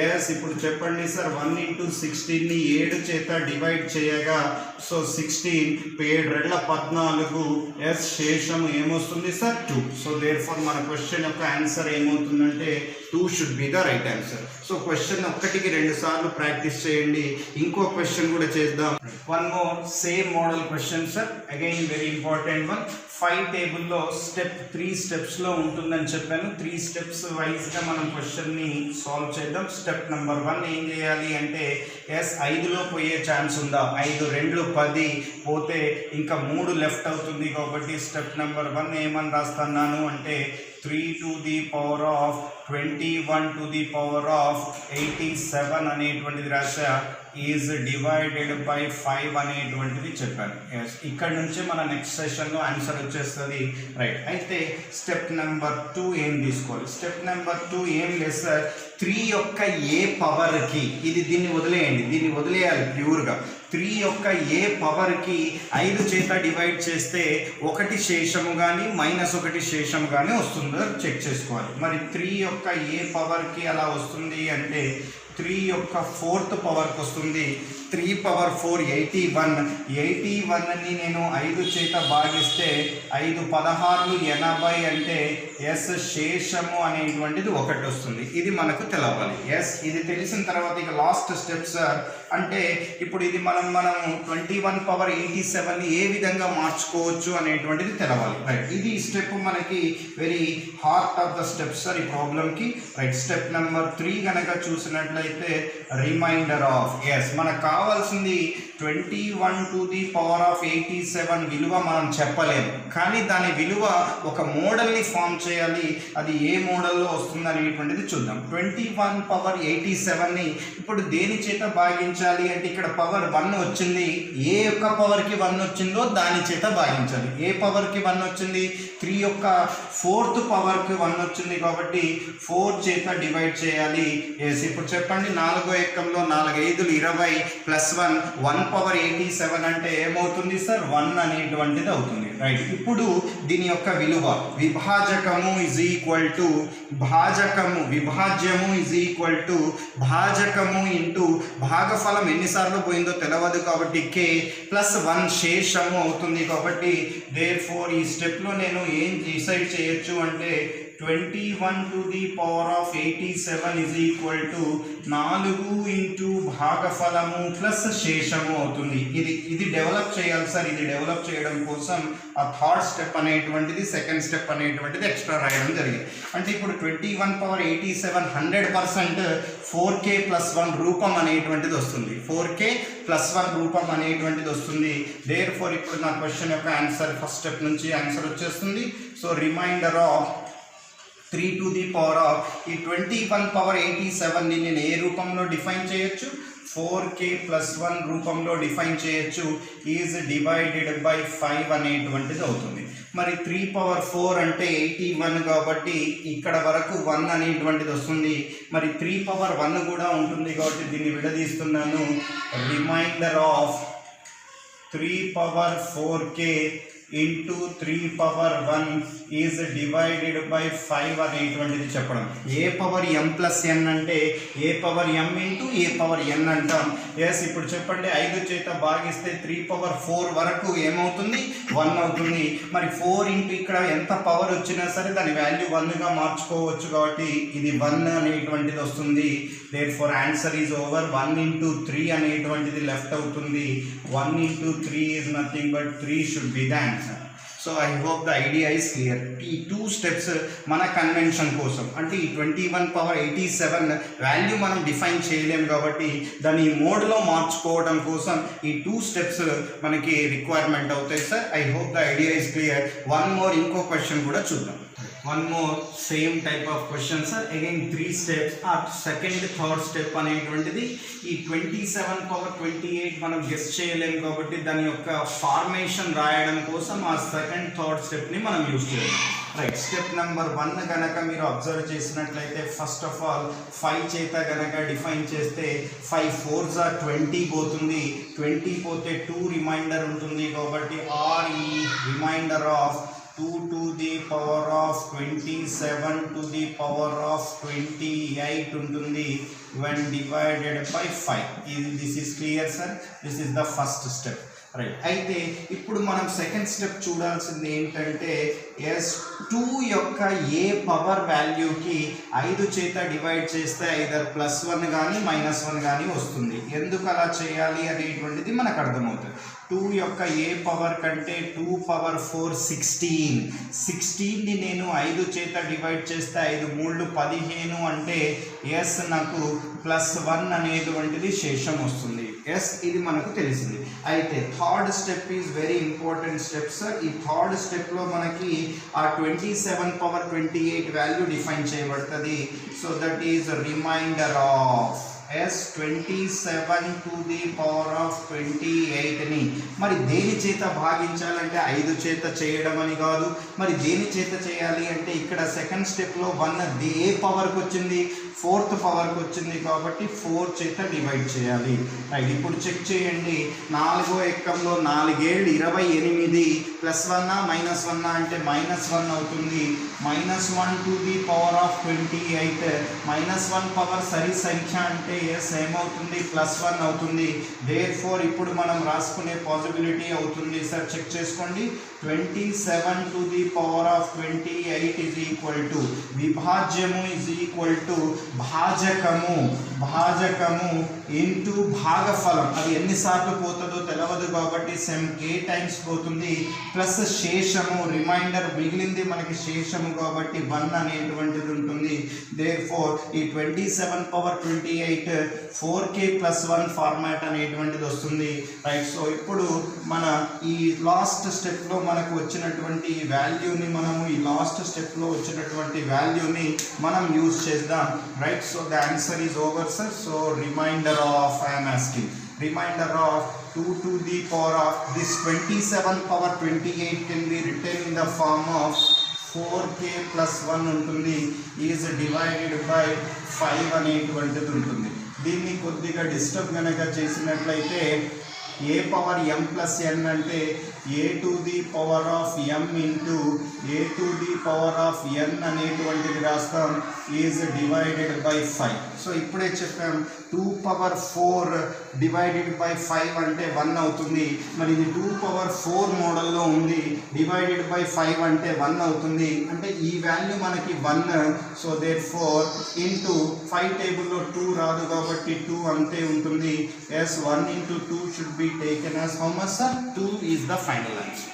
ఎస్ ఇప్పుడు చెప్పండి సార్ 1 ఇంటూ 16ని 7 చేత డివైడ్ చేయగా సో 16 7 14. ఎస్ శేషము ఏమొస్తుంది సార్ 2. సో దేర్ ఫర్ మన క్వశ్చన్ యొక్క ఆన్సర్ ఏమవుతుందంటే 2 should be the right answer. So question ఒక్కటికి 2 సార్లు ప్రాక్టీస్ చేయండి. ఇంకో క్వశ్చన్ కూడా చేద్దాం. One more same model question sir, again very important one. 5 టేబుల్లో స్టెప్ 3 స్టెప్స్లో ఉంటుందని చెప్పాను. 3 స్టెప్స్ వైజ్గా మనం క్వశ్చన్ని సాల్వ్ చేద్దాం. స్టెప్ నెంబర్ 1 ఏం చేయాలి అంటే ఎస్ 5లో పోయే ఛాన్స్ ఉందా, 5 2 10 పోతే ఇంకా 3 లెఫ్ట్ అవుతుంది కాబట్టి స్టెప్ నెంబర్ 1 ఏమని రాస్తున్నాను అంటే 3 to the power of 21 to the power of 87 అనేటువంటిది రాసా. ఈజ్ డివైడెడ్ బై 5 అనేటువంటిది చెప్పాను. ఎస్ ఇక్కడ నుంచి మన నెక్స్ట్ సెషన్లో ఆన్సర్ వచ్చేస్తుంది, రైట్. అయితే స్టెప్ నెంబర్ 2 ఏం తీసుకోవాలి? స్టెప్ నెంబర్ 2 ఏం లేదు సార్, 3 యొక్క ఏ పవర్కి ఇది దీన్ని వదిలేయండి, దీన్ని వదిలేయాలి ప్యూర్గా. 3 యొక్క ఏ పవర్కి 5 చేత డివైడ్ చేస్తే 1 శేషము కానీ -1 శేషము కానీ వస్తుందో చెక్ చేసుకోవాలి. మరి 3 యొక్క ఏ పవర్కి అలా వస్తుంది అంటే 3 యొక్క 4th పవర్కి వస్తుంది. 3 పవర్ 4 81. 81ని నేను 5 చేత భాగిస్తే 5 16 80 అంటే ఎస్ శేషము అనేటువంటిది 1 వస్తుంది. ఇది మనకు తెలవాలి. ఎస్ ఇది తెలిసిన తర్వాత ఇక లాస్ట్ స్టెప్స్ అంటే ఇప్పుడు ఇది మనం 21 పవర్ 87ని ఏ విధంగా మార్చుకోవచ్చు అనేటువంటిది తెలవాలి, రైట్. ఇది స్టెప్ మనకి very heart of the steps sir ఈ ప్రాబ్లంకి, రైట్. స్టెప్ నెంబర్ 3 కనుక చూసినట్లయితే రిమైండర్ ఆఫ్ ఎస్ మనకు కావాల్సింది 21 టు ది పవర్ ఆఫ్ 87 విలువ మనం చెప్పలేము, కానీ దాని విలువ ఒక మోడల్ని ఫామ్ చేయాలి. అది ఏ మోడల్లో వస్తుంది అనేటువంటిది చూద్దాం. 21 పవర్ 87ని ఇప్పుడు దేని చేత భాగించాలి అంటే ఇక్కడ పవర్ 1 వచ్చింది. ఏ యొక్క పవర్కి 1 వచ్చిందో దాని చేత భాగించాలి. ఏ పవర్కి 1 వచ్చింది? 3 యొక్క 4th పవర్కి 1 వచ్చింది కాబట్టి 4 చేత డివైడ్ చేయాలి. ఎస్ ఇప్పుడు చెప్పండి 4వ ఎక్కంలో 4 5 20 + 1 1 పవర్ 87 అంటే ఏమవుతుంది సార్ 1 అనేటువంటిది అవుతుంది. రైట్. ఇప్పుడు దీని యొక్క విలువ విభాజకము ఈజ్ ఈక్వల్ టు భాజకము, విభాజ్యము ఈజ్ ఈక్వల్ టు భాజకము ఇంటూ భాగఫలం ఎన్నిసార్లు పోయిందో తెలియదు కాబట్టి k + 1 శేషము అవుతుంది. కాబట్టి దేర్ ఫోర్ ఈ స్టెప్లో నేను ఏం డిసైడ్ చేయొచ్చు అంటే 21 to the power of 87 is equal to 4 into భాగఫలము ప్లస్ శేషము అవుతుంది. ఇది డెవలప్ చేయాలి సార్. ఇది డెవలప్ చేయడం కోసం ఆ థర్డ్ స్టెప్ అనేటువంటిది, సెకండ్ స్టెప్ అనేటువంటిది ఎక్స్ట్రా రాయడం జరిగింది. అంటే ఇప్పుడు 21/87 100% 4k + 1 రూపం అనేటువంటిది వస్తుంది. 4k + 1 రూపం అనేటువంటిది వస్తుంది. దేర్ ఫోర్ ఇప్పుడు నా క్వశ్చన్ యొక్క ఆన్సర్ ఫస్ట్ స్టెప్ నుంచి ఆన్సర్ వచ్చేస్తుంది. So remainder of 3 to the power of ఈ 21/87ని నేను ఏ రూపంలో డిఫైన్ చేయొచ్చు? 4k + 1 రూపంలో డిఫైన్ చేయొచ్చు. ఈజ్ డివైడెడ్ బై 5 అనేటువంటిది అవుతుంది. మరి 3/4 అంటే 81 కాబట్టి ఇక్కడ వరకు 1 అనేటువంటిది వస్తుంది. మరి 3/1 కూడా ఉంటుంది కాబట్టి దీన్ని విడదీస్తున్నాను. Reminder of 3/4k into 3/1 is divided by 5 అనేటువంటిది చెప్పడం. a/m+n అంటే a/m ఇంటూ a/n అంటాం. ఎస్, ఇప్పుడు చెప్పండి 5 చేత భాగిస్తే 3/4 వరకు ఏమవుతుంది? 1 అవుతుంది. మరి 4 ఇంటూ ఇక్కడ ఎంత పవర్ వచ్చినా సరే దాని వాల్యూ 1గా మార్చుకోవచ్చు కాబట్టి ఇది 1 అనేటువంటిది వస్తుంది. Therefore answer is over. 1 into 3 అనేటువంటిది లెఫ్ట్ అవుతుంది. 1 into 3 is nothing but 3 should be the answer. So I hope the idea is clear. ఈ 2 స్టెప్స్ మన కన్వెన్షన్ కోసం, అంటే ఈ 21/87 వాల్యూ మనం డిఫైన్ చేయలేము కాబట్టి దాన్ని మోడ్లో మార్చుకోవడం కోసం ఈ 2 స్టెప్స్ మనకి రిక్వైర్మెంట్ అవుతాయి sir. I hope the idea is clear. One more, ఇంకో క్వశ్చన్ కూడా చూద్దాం. One more same type of question sir. Again 3 steps. Second third step అనేటువంటిది ఈ 27/28 మనం గెస్ చేయలేము కాబట్టి దాని యొక్క ఫార్మేషన్ రాయడం కోసం ఆ సెకండ్ థర్డ్ స్టెప్ని మనం యూజ్ చేయాలి. రైట్. స్టెప్ నెంబర్ 1 కనుక మీరు అబ్జర్వ్ చేసినట్లయితే ఫస్ట్ ఆఫ్ ఆల్ 5 చేత కనుక డిఫైన్ చేస్తే 5 4s are 20 పోతుంది. 20 పోతే 2 రిమైండర్ ఉంటుంది కాబట్టి ఆర్ ఈ reminder of 2 to the power of 27 to the power of 28 ఉంటుంది when divided by 5. This is clear sir. This is the first step. Right. అయితే ఇప్పుడు మనం సెకండ్ స్టెప్ చూడాల్సింది ఏంటంటే S2 యొక్క ఏ పవర్ వాల్యూకి 5 చేత డివైడ్ చేస్తే ఐదర్ +1 కానీ -1 కానీ వస్తుంది. ఎందుకు అలా చేయాలి అనేటువంటిది మనకు అర్థమవుతుంది. 2 యొక్క ఏ పవర్ కంటే 2/4 16ని నేను 5 చేత డివైడ్ చేస్తే 5 3 15 అంటే ఎస్ నాకు +1 అనేటువంటిది శేషం వస్తుంది. ఎస్, ఇది మనకు తెలిసింది. అయితే third step is very important step sir. ఈ థర్డ్ స్టెప్లో మనకి ఆ 27/28 వాల్యూ డిఫైన్ చేయబడుతుంది. So that is remainder of S27 to the power of 28ని మరి దేని చేత భాగించాలంటే 5 చేత చేయడం అని కాదు. మరి దేని చేత చేయాలి అంటే ఇక్కడ సెకండ్ స్టెప్లో 1 ఏ పవర్కి వచ్చింది? 4th పవర్కి వచ్చింది కాబట్టి 4 చేత డివైడ్ చేయాలి. రైట్. ఇప్పుడు చెక్ చేయండి. 4వ ఎక్కంలో 4 ఏళ్ళు 28 +1 -1 అంటే -1 అవుతుంది. -1 to the power of 28 -1 power సరి సంఖ్య అంటే ఎస్ ఏమవుతుంది? +1 అవుతుంది. దేర్ ఫోర్ ఇప్పుడు మనం రాసుకునే పాసిబిలిటీ అవుతుంది సార్. చెక్ చేసుకోండి. 27 to the power of 28 is equal to విభాజ్యము ఈజ్ ఈక్వల్ టు భాజకము ఇంటూ భాగఫలం. అది ఎన్నిసార్లు పోతుందో తెలియదు కాబట్టి k టైమ్స్ పోతుంది. ప్లస్ శేషము రిమైండర్ మిగిలింది మనకి శేషము కాబట్టి 1 అనేటువంటిది ఉంటుంది. దేర్ ఫోర్ ఈ 27/28 4k + 1 ఫార్మాట్ అనేటువంటిది వస్తుంది. రైట్. సో ఇప్పుడు మన ఈ లాస్ట్ స్టెప్లో మనకు వచ్చినటువంటి వాల్యూని మనం యూజ్ చేద్దాం. Right. So the answer is over sir. So remainder of I'm asking remainder of 2 to the power of this 27/28 can be written in the form of 4k + 1 ఉంటుంది. ఈజ్ డివైడెడ్ బై 5 అనేటువంటిది ఉంటుంది. దీన్ని కొద్దిగా disturb కనుక చేసినట్లయితే a power m plus n అంటే a to the power of m into a to the power of n అనేటువంటిది రాస్తాం ఈజ్ డివైడెడ్ బై 5. సో ఇప్పుడే చెప్పాం 2 పవర్ 4 డివైడెడ్ బై 5 అంటే 1 అవుతుంది. మరి ఇది 2 పవర్ 4 మోడల్లో ఉంది, డివైడెడ్ బై 5 అంటే 1 అవుతుంది. అంటే ఈ వాల్యూ మనకి 1. సో దేర్ ఫోర్ ఇంటూ 5 టేబుల్లో 2 రాదు కాబట్టి 2 అంతే ఉంటుంది. Yes 1 into 2 should be taken as how much, sir? 2 is the final answer.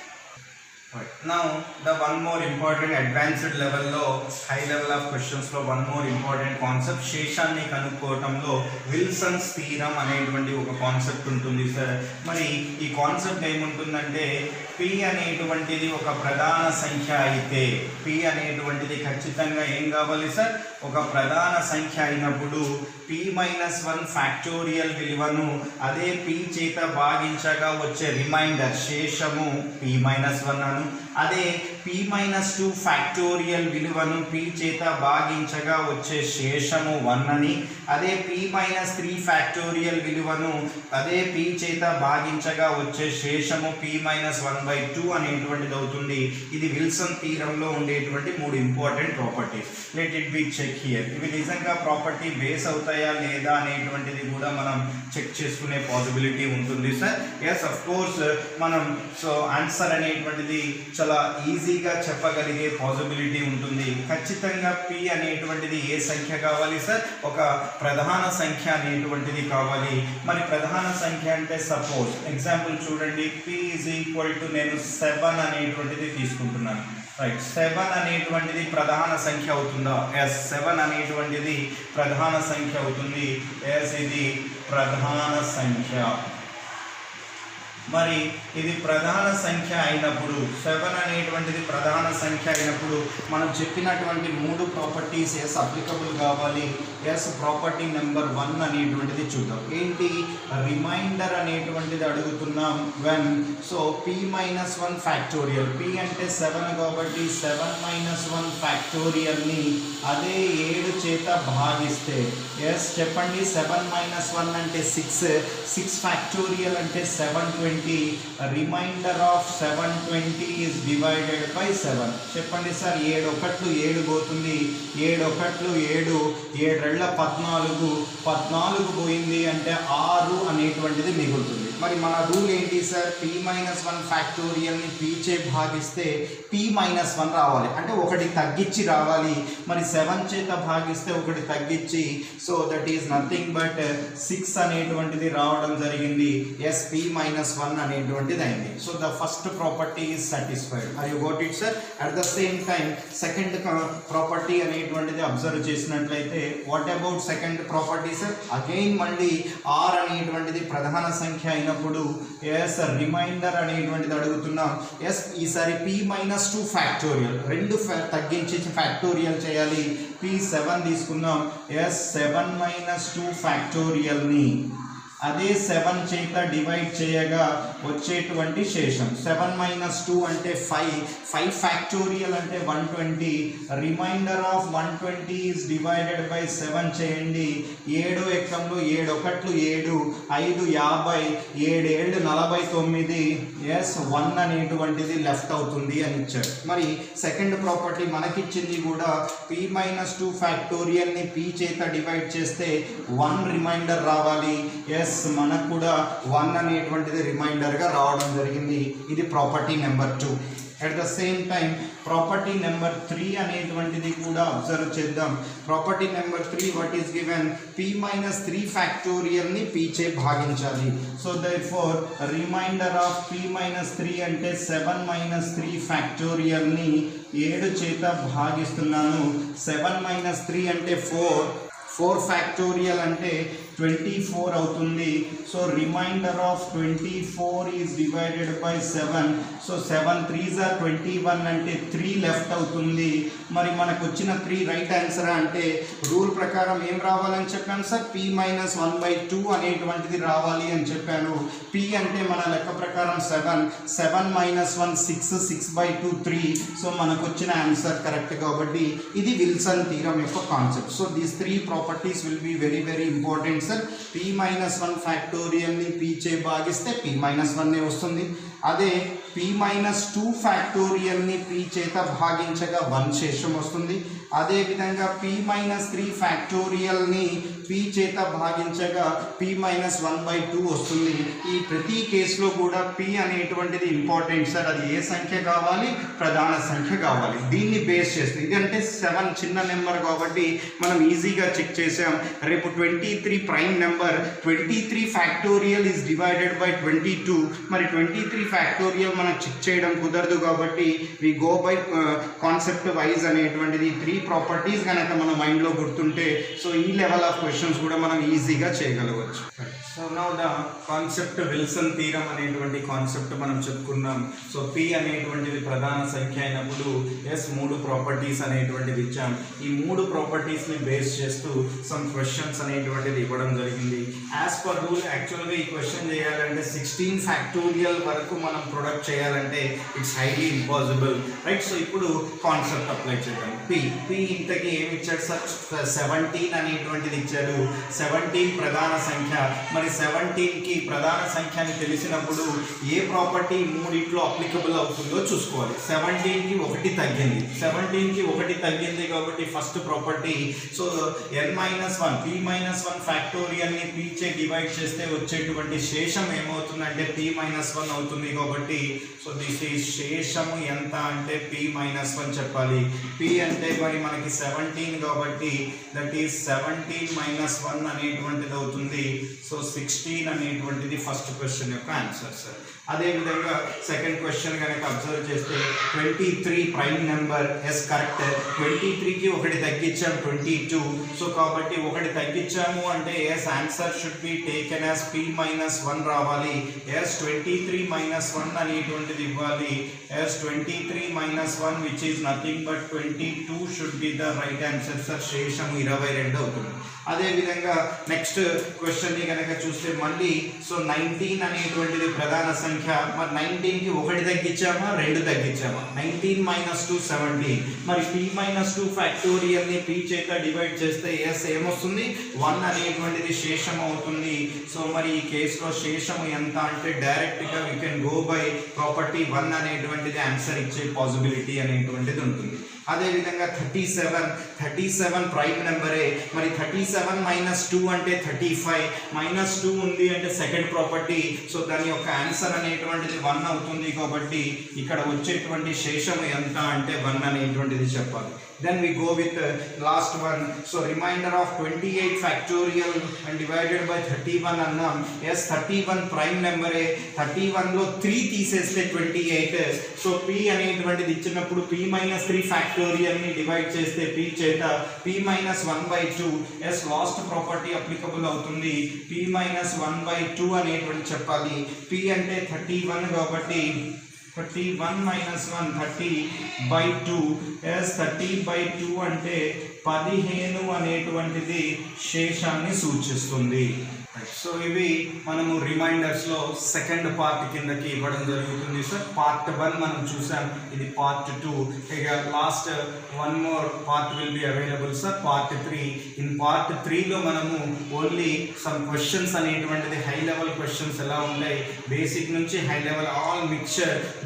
Right. Now the one more important advanced level లో high level of questions లో one more important concept శేషాన్ని కనుక్కోవటంలో Wilson's theorem అనేటువంటి ఒక concept ఉంటుంది sir. మరి ఈ concept ఏముంటుందంటే p అనేటువంటిది ఒక ప్రధాన సంఖ్య అయితే p అనేటువంటిది ఖచ్చితంగా ఏం కావాలి సార్, ఒక ప్రధాన సంఖ్య అయినప్పుడు p-1 ఫ్యాక్టోరియల్ విలువను అదే p చేత భాగించగా వచ్చే రిమైండర్ శేషము p-1 అను, అదే p-2 ఫ్యాక్టోరియల్ విలువను p చేత భాగించగా వచ్చే శేషము 1 అని, అదే p-3 ఫ్యాక్టోరియల్ విలువను అదే p చేత భాగించగా వచ్చే శేషము p-1/2 అనేటువంటిది అవుతుంది. ఇది విల్సన్ థీరంలో ఉండేటువంటి 3 important properties. Let it be check here. ఇవి నిజంగా ప్రాపర్టీ బేస్ అవుతాయా లేదా అనేటువంటిది కూడా మనం చెక్ చేసుకునే పాసిబిలిటీ ఉంటుంది సార్. ఎస్ అఫ్ కోర్స్ మనం సో ఆన్సర్ అనేటువంటిది చాలా ఈజీగా చెప్పగలిగే పాసిబిలిటీ ఉంటుంది. ఖచ్చితంగా p అనేటువంటిది ఏ సంఖ్య కావాలి సార్, ఒక ప్రధాన సంఖ్య అనేటువంటిది కావాలి. మరి ప్రధాన సంఖ్య అంటే సపోజ్ ఎగ్జాంపుల్ చూడండి, p ఈజ్ ఈక్వల్ టు నేను 7 అనేటువంటిది తీసుకుంటున్నాను. రైట్, 7 అనేటువంటిది ప్రధాన సంఖ్య అవుతుందా? ఎస్ 7 అనేటువంటిది ప్రధాన సంఖ్య అవుతుంది. ఎస్ ఇది ప్రధాన సంఖ్య. మరి ఇది ప్రధాన సంఖ్య అయినప్పుడు 7 అనేటువంటిది ప్రధాన సంఖ్య అయినప్పుడు మనం చెప్పినటువంటి 3 ప్రాపర్టీస్ ఎస్ అప్లికబుల్ కావాలి. ఎస్ ప్రాపర్టీ నెంబర్ 1 అనేటువంటిది చూద్దాం. ఏంటి, రిమైండర్ అనేటువంటిది అడుగుతున్నాం. When so p-1 factorial, p అంటే 7 కాబట్టి 7-1 ఫ్యాక్టోరియల్ని అదే 7 చేత భాగిస్తే ఎస్ చెప్పండి 7-1 అంటే 6 ఫ్యాక్టోరియల్ అంటే 720. Remainder of 720 is divided by 7. చెప్పండి సార్, 7 ఒకట్లు 7 పోతుంది, 7 ఒకట్లు 7, 7 14 పోయింది అంటే 6 అనేటువంటిది మిగులుతుంది. మరి మన రూల్ ఏంటి సార్, p-1 ఫ్యాక్టోరియల్ని p చే భాగిస్తే p-1 రావాలి, అంటే ఒకటి తగ్గించి రావాలి. మరి 7 చేత భాగిస్తే ఒకటి తగ్గించి, so that is nothing but 6 అనేటువంటిది రావడం జరిగింది. ఎస్ p-1 అనేటువంటిది అయింది. So the first property is satisfied. Are you got it sir? At the same time second property అనేటువంటిది అబ్జర్వ్ చేసినట్లయితే what about second property sir? Again మళ్ళీ r అనేటువంటిది ప్రధాన సంఖ్య అయినప్పుడు ఎస్ రిమైండర్ అనేటువంటిది అడుగుతున్నాం. ఎస్ ఈసారి p-2 ఫ్యాక్టోరియల్ 2 తగ్గించి ఫ్యాక్టోరియల్ చేయాలి. p7 తీసుకుందాం. ఎస్ 7-2 ఫ్యాక్టోరియల్ని అదే 7 చేత డివైడ్ చేయగా వచ్చేటువంటి శేషం 7-2 అంటే 5 ఫ్యాక్టోరియల్ అంటే 120. Remainder of 120 is divided by 7 చేయండి. 7 ఎక్కంలో 7 ఒకట్లు 7, 5 50, 7 7 49. ఎస్ 1 అనేటువంటిది లెఫ్ట్ అవుతుంది అని ఇచ్చాడు. మరి సెకండ్ ప్రాపర్టీ మనకిచ్చింది కూడా p-2 ఫ్యాక్టోరియల్ని p చేత డివైడ్ చేస్తే 1 రిమైండర్ రావాలి. ఎస్ మనకు కూడా 1 అనేటువంటిది రిమైండర్గా రావడం జరిగింది. ఇది property number 2. At the same time property number 3 అనేటువంటిది కూడా అబ్జర్వ్ చేద్దాం. Property number 3 what is given, p-3 ఫ్యాక్టోరియల్ని p చే భాగించాలి. So therefore reminder of p-3 అంటే 7-3 ఫ్యాక్టోరియల్ని 7 చేత భాగిస్తున్నాను. 7-3 అంటే 4 ఫ్యాక్టోరియల్ అంటే 24 అవుతుంది. So remainder of 24 is divided by 7. So 7 3s are 21 అంటే 3 లెఫ్ట్ అవుతుంది. మరి మనకు వచ్చిన 3 రైట్ ఆన్సర్ అంటే రూల్ ప్రకారం ఏం రావాలని చెప్పాను సార్, p-1/2 అనేటువంటిది రావాలి అని చెప్పాను. p అంటే మన లెక్క ప్రకారం 7-1 6/2 3. సో మనకు వచ్చిన ఆన్సర్ కరెక్ట్ కాబట్టి ఇది విల్సన్ థీరం యొక్క concept. So these 3 properties will be very very important చూడండి సార్, p-1 ఫ్యాక్టోరియల్ని p చే భాగిస్తే p-1 వస్తుంది. అదే p-2 ఫ్యాక్టోరియల్ని p చేత భాగించగా 1 శేషం వస్తుంది. అదేవిధంగా p-3 ఫ్యాక్టోరియల్ని p చేత భాగించగా p-1/2 వస్తుంది. ఈ ప్రతి కేసులో కూడా p అనేటువంటిది ఇంపార్టెంట్ సార్. అది ఏ సంఖ్య కావాలి? ప్రధాన సంఖ్య కావాలి. దీన్ని బేస్ చేస్తుంది. ఇదంటే 7 చిన్న నెంబర్ కాబట్టి మనం ఈజీగా చెక్ చేసాం. రేపు 23 prime number, 23 factorial is divided by 22. మరి 23 ఫ్యాక్టోరియల్ మనం చెక్ చేయడం కుదరదు కాబట్టి we go by concept wise అనేటువంటిది 3 ప్రాపర్టీస్ కనుక మన మైండ్లో గుర్తుంటే సో ఈ లెవెల్ ఆఫ్ క్వశ్చన్స్ కూడా మనం ఈజీగా చేయగలవచ్చు. So now the concept Wilson theorem అనేటువంటి కాన్సెప్ట్ మనం చెప్పుకున్నాం. సో p అనేటువంటిది ప్రధాన సంఖ్య అయినప్పుడు ఎస్ 3 ప్రాపర్టీస్ అనేటువంటిది ఇచ్చాం. ఈ 3 ప్రాపర్టీస్ని బేస్ చేస్తూ సమ్ క్వశ్చన్స్ అనేటువంటిది ఇవ్వడం జరిగింది. యాజ్ పర్ రూల్ యాక్చువల్గా ఈ క్వశ్చన్ చేయాలంటే 16 ఫ్యాక్టోరియల్ వరకు మనం ప్రొడక్ట్ చేయాలంటే it's highly impossible, right? So ఇప్పుడు కాన్సెప్ట్ అప్లై చేద్దాం. p ఇంతకి ఏమి ఇచ్చాడు సార్? 17 అనేటువంటిది ఇచ్చాడు. 17 ప్రధాన సంఖ్య. మరి 17కి ప్రధాన సంఖ్య అని తెలిసినప్పుడు ఏ ప్రాపర్టీ మూడిట్లో అప్లికబుల్ అవుతుందో చూసుకోవాలి. 17కి 1 తగ్గింది. 17కి 1 తగ్గింది కాబట్టి first property so n-1 p-1 ఫ్యాక్టోరియల్ని p చే డివైడ్ చేస్తే వచ్చేటువంటి శేషం ఏమవుతుందంటే p-1 అవుతుంది. కాబట్టి సో దిస్ ఈ శేషము ఎంత అంటే p-1 చెప్పాలి. p అంటే మరి మనకి 17 కాబట్టి దట్ ఈస్ 17 - 1 అనేటువంటిది అవుతుంది. సో 16 అనేటువంటిది ఫస్ట్ క్వశ్చన్ యొక్క ఆన్సర్ సార్. అదేవిధంగా సెకండ్ క్వశ్చన్ కనుక అబ్జర్వ్ చేస్తే 23 ప్రైమ్ నెంబర్ ఎస్ కరెక్ట్. 23కి 1 తగ్గించాం 22. సో కాబట్టి 1 తగ్గించాము అంటే yes answer should be taken as p-1 రావాలి. ఎస్ 23 - 1 అనేటువంటిది ఇవ్వాలి. Yes 23 - 1 which is nothing but 22 should be the right answer sir. శేషము 22 అవుతుంది. అదేవిధంగా నెక్స్ట్ క్వశ్చన్ని కనుక చూస్తే మళ్ళీ సో 19 అనేటువంటిది ప్రధాన సంఖ్య. మరి 19కి 1 తగ్గించామా 2 తగ్గించామా? 19 - 2 17. మరి p-2 ఫ్యాక్టోరియల్ని p చేత డివైడ్ చేస్తే ఎస్ ఏమొస్తుంది? 1 అనేటువంటిది శేషం అవుతుంది. సో మరి ఈ కేసులో శేషము ఎంత అంటే డైరెక్ట్గా we can go by property 1 అనేటువంటిది ఆన్సర్ ఇచ్చే పాసిబిలిటీ అనేటువంటిది ఉంటుంది. అదేవిధంగా 37 ప్రైమ్ నెంబరే. మరి 37 - 2 అంటే 35. -2 ఉంది అంటే సెకండ్ ప్రాపర్టీ. సో దాని యొక్క ఆన్సర్ అనేటువంటిది 1 అవుతుంది. కాబట్టి ఇక్కడ వచ్చేటువంటి శేషము ఎంత అంటే 1 అనేటువంటిది చెప్పాలి. Then we go with last one. So remainder of 28 factorial and divided by 31 అన్నాం. yes 31 ప్రైమ్ నెంబరే. 31లో 3 తీసేస్తే 28. సో p అనేటువంటిది ఇచ్చినప్పుడు p-3 ఫ్యాక్టోరియల్ని డివైడ్ చేస్తే p చేత p-1/2 yes last property applicable అవుతుంది. p-1/2 అనేటువంటి చెప్పాలి. p అంటే 31 కాబట్టి 31 - 1 30/2 ఎస్ 30/2 అంటే 15 అనేటువంటిది శేషాన్ని సూచిస్తుంది. సో ఇవి మనము రిమైండర్స్లో సెకండ్ పార్ట్ కిందకి ఇవ్వడం జరుగుతుంది సార్. పార్ట్ 1 మనం చూసాం. ఇది పార్ట్ 2. ఇక last 1 more part will be available sir. Part 3. In part 3లో మనము ఓన్లీ సమ్ క్వశ్చన్స్ అనేటువంటిది హై లెవెల్ క్వశ్చన్స్ ఎలా ఉంటాయి బేసిక్ నుంచి హై లెవెల్ ఆల్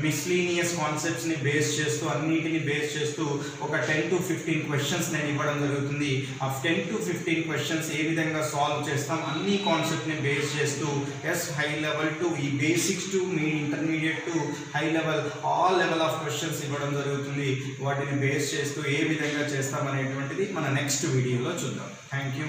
మిస్లీనియస్ కాన్సెప్ట్స్ని బేస్ చేస్తూ అన్నిటిని బేస్ చేస్తూ ఒక 10 to 15 క్వశ్చన్స్ నేను ఇవ్వడం జరుగుతుంది. ఆ 10 to 15 క్వశ్చన్స్ ఏ విధంగా సాల్వ్ చేస్తాం అన్ని కాన్సెప్ట్ని బేస్ చేస్తూ ఎస్ హై లెవెల్ టు ఈ basics to me intermediate to high level all level of questions ఇవ్వడం జరుగుతుంది. వాటిని బేస్ చేస్తూ ఏ విధంగా చేస్తాం అనేటువంటిది మన నెక్స్ట్ వీడియోలో చూద్దాం. Thank you.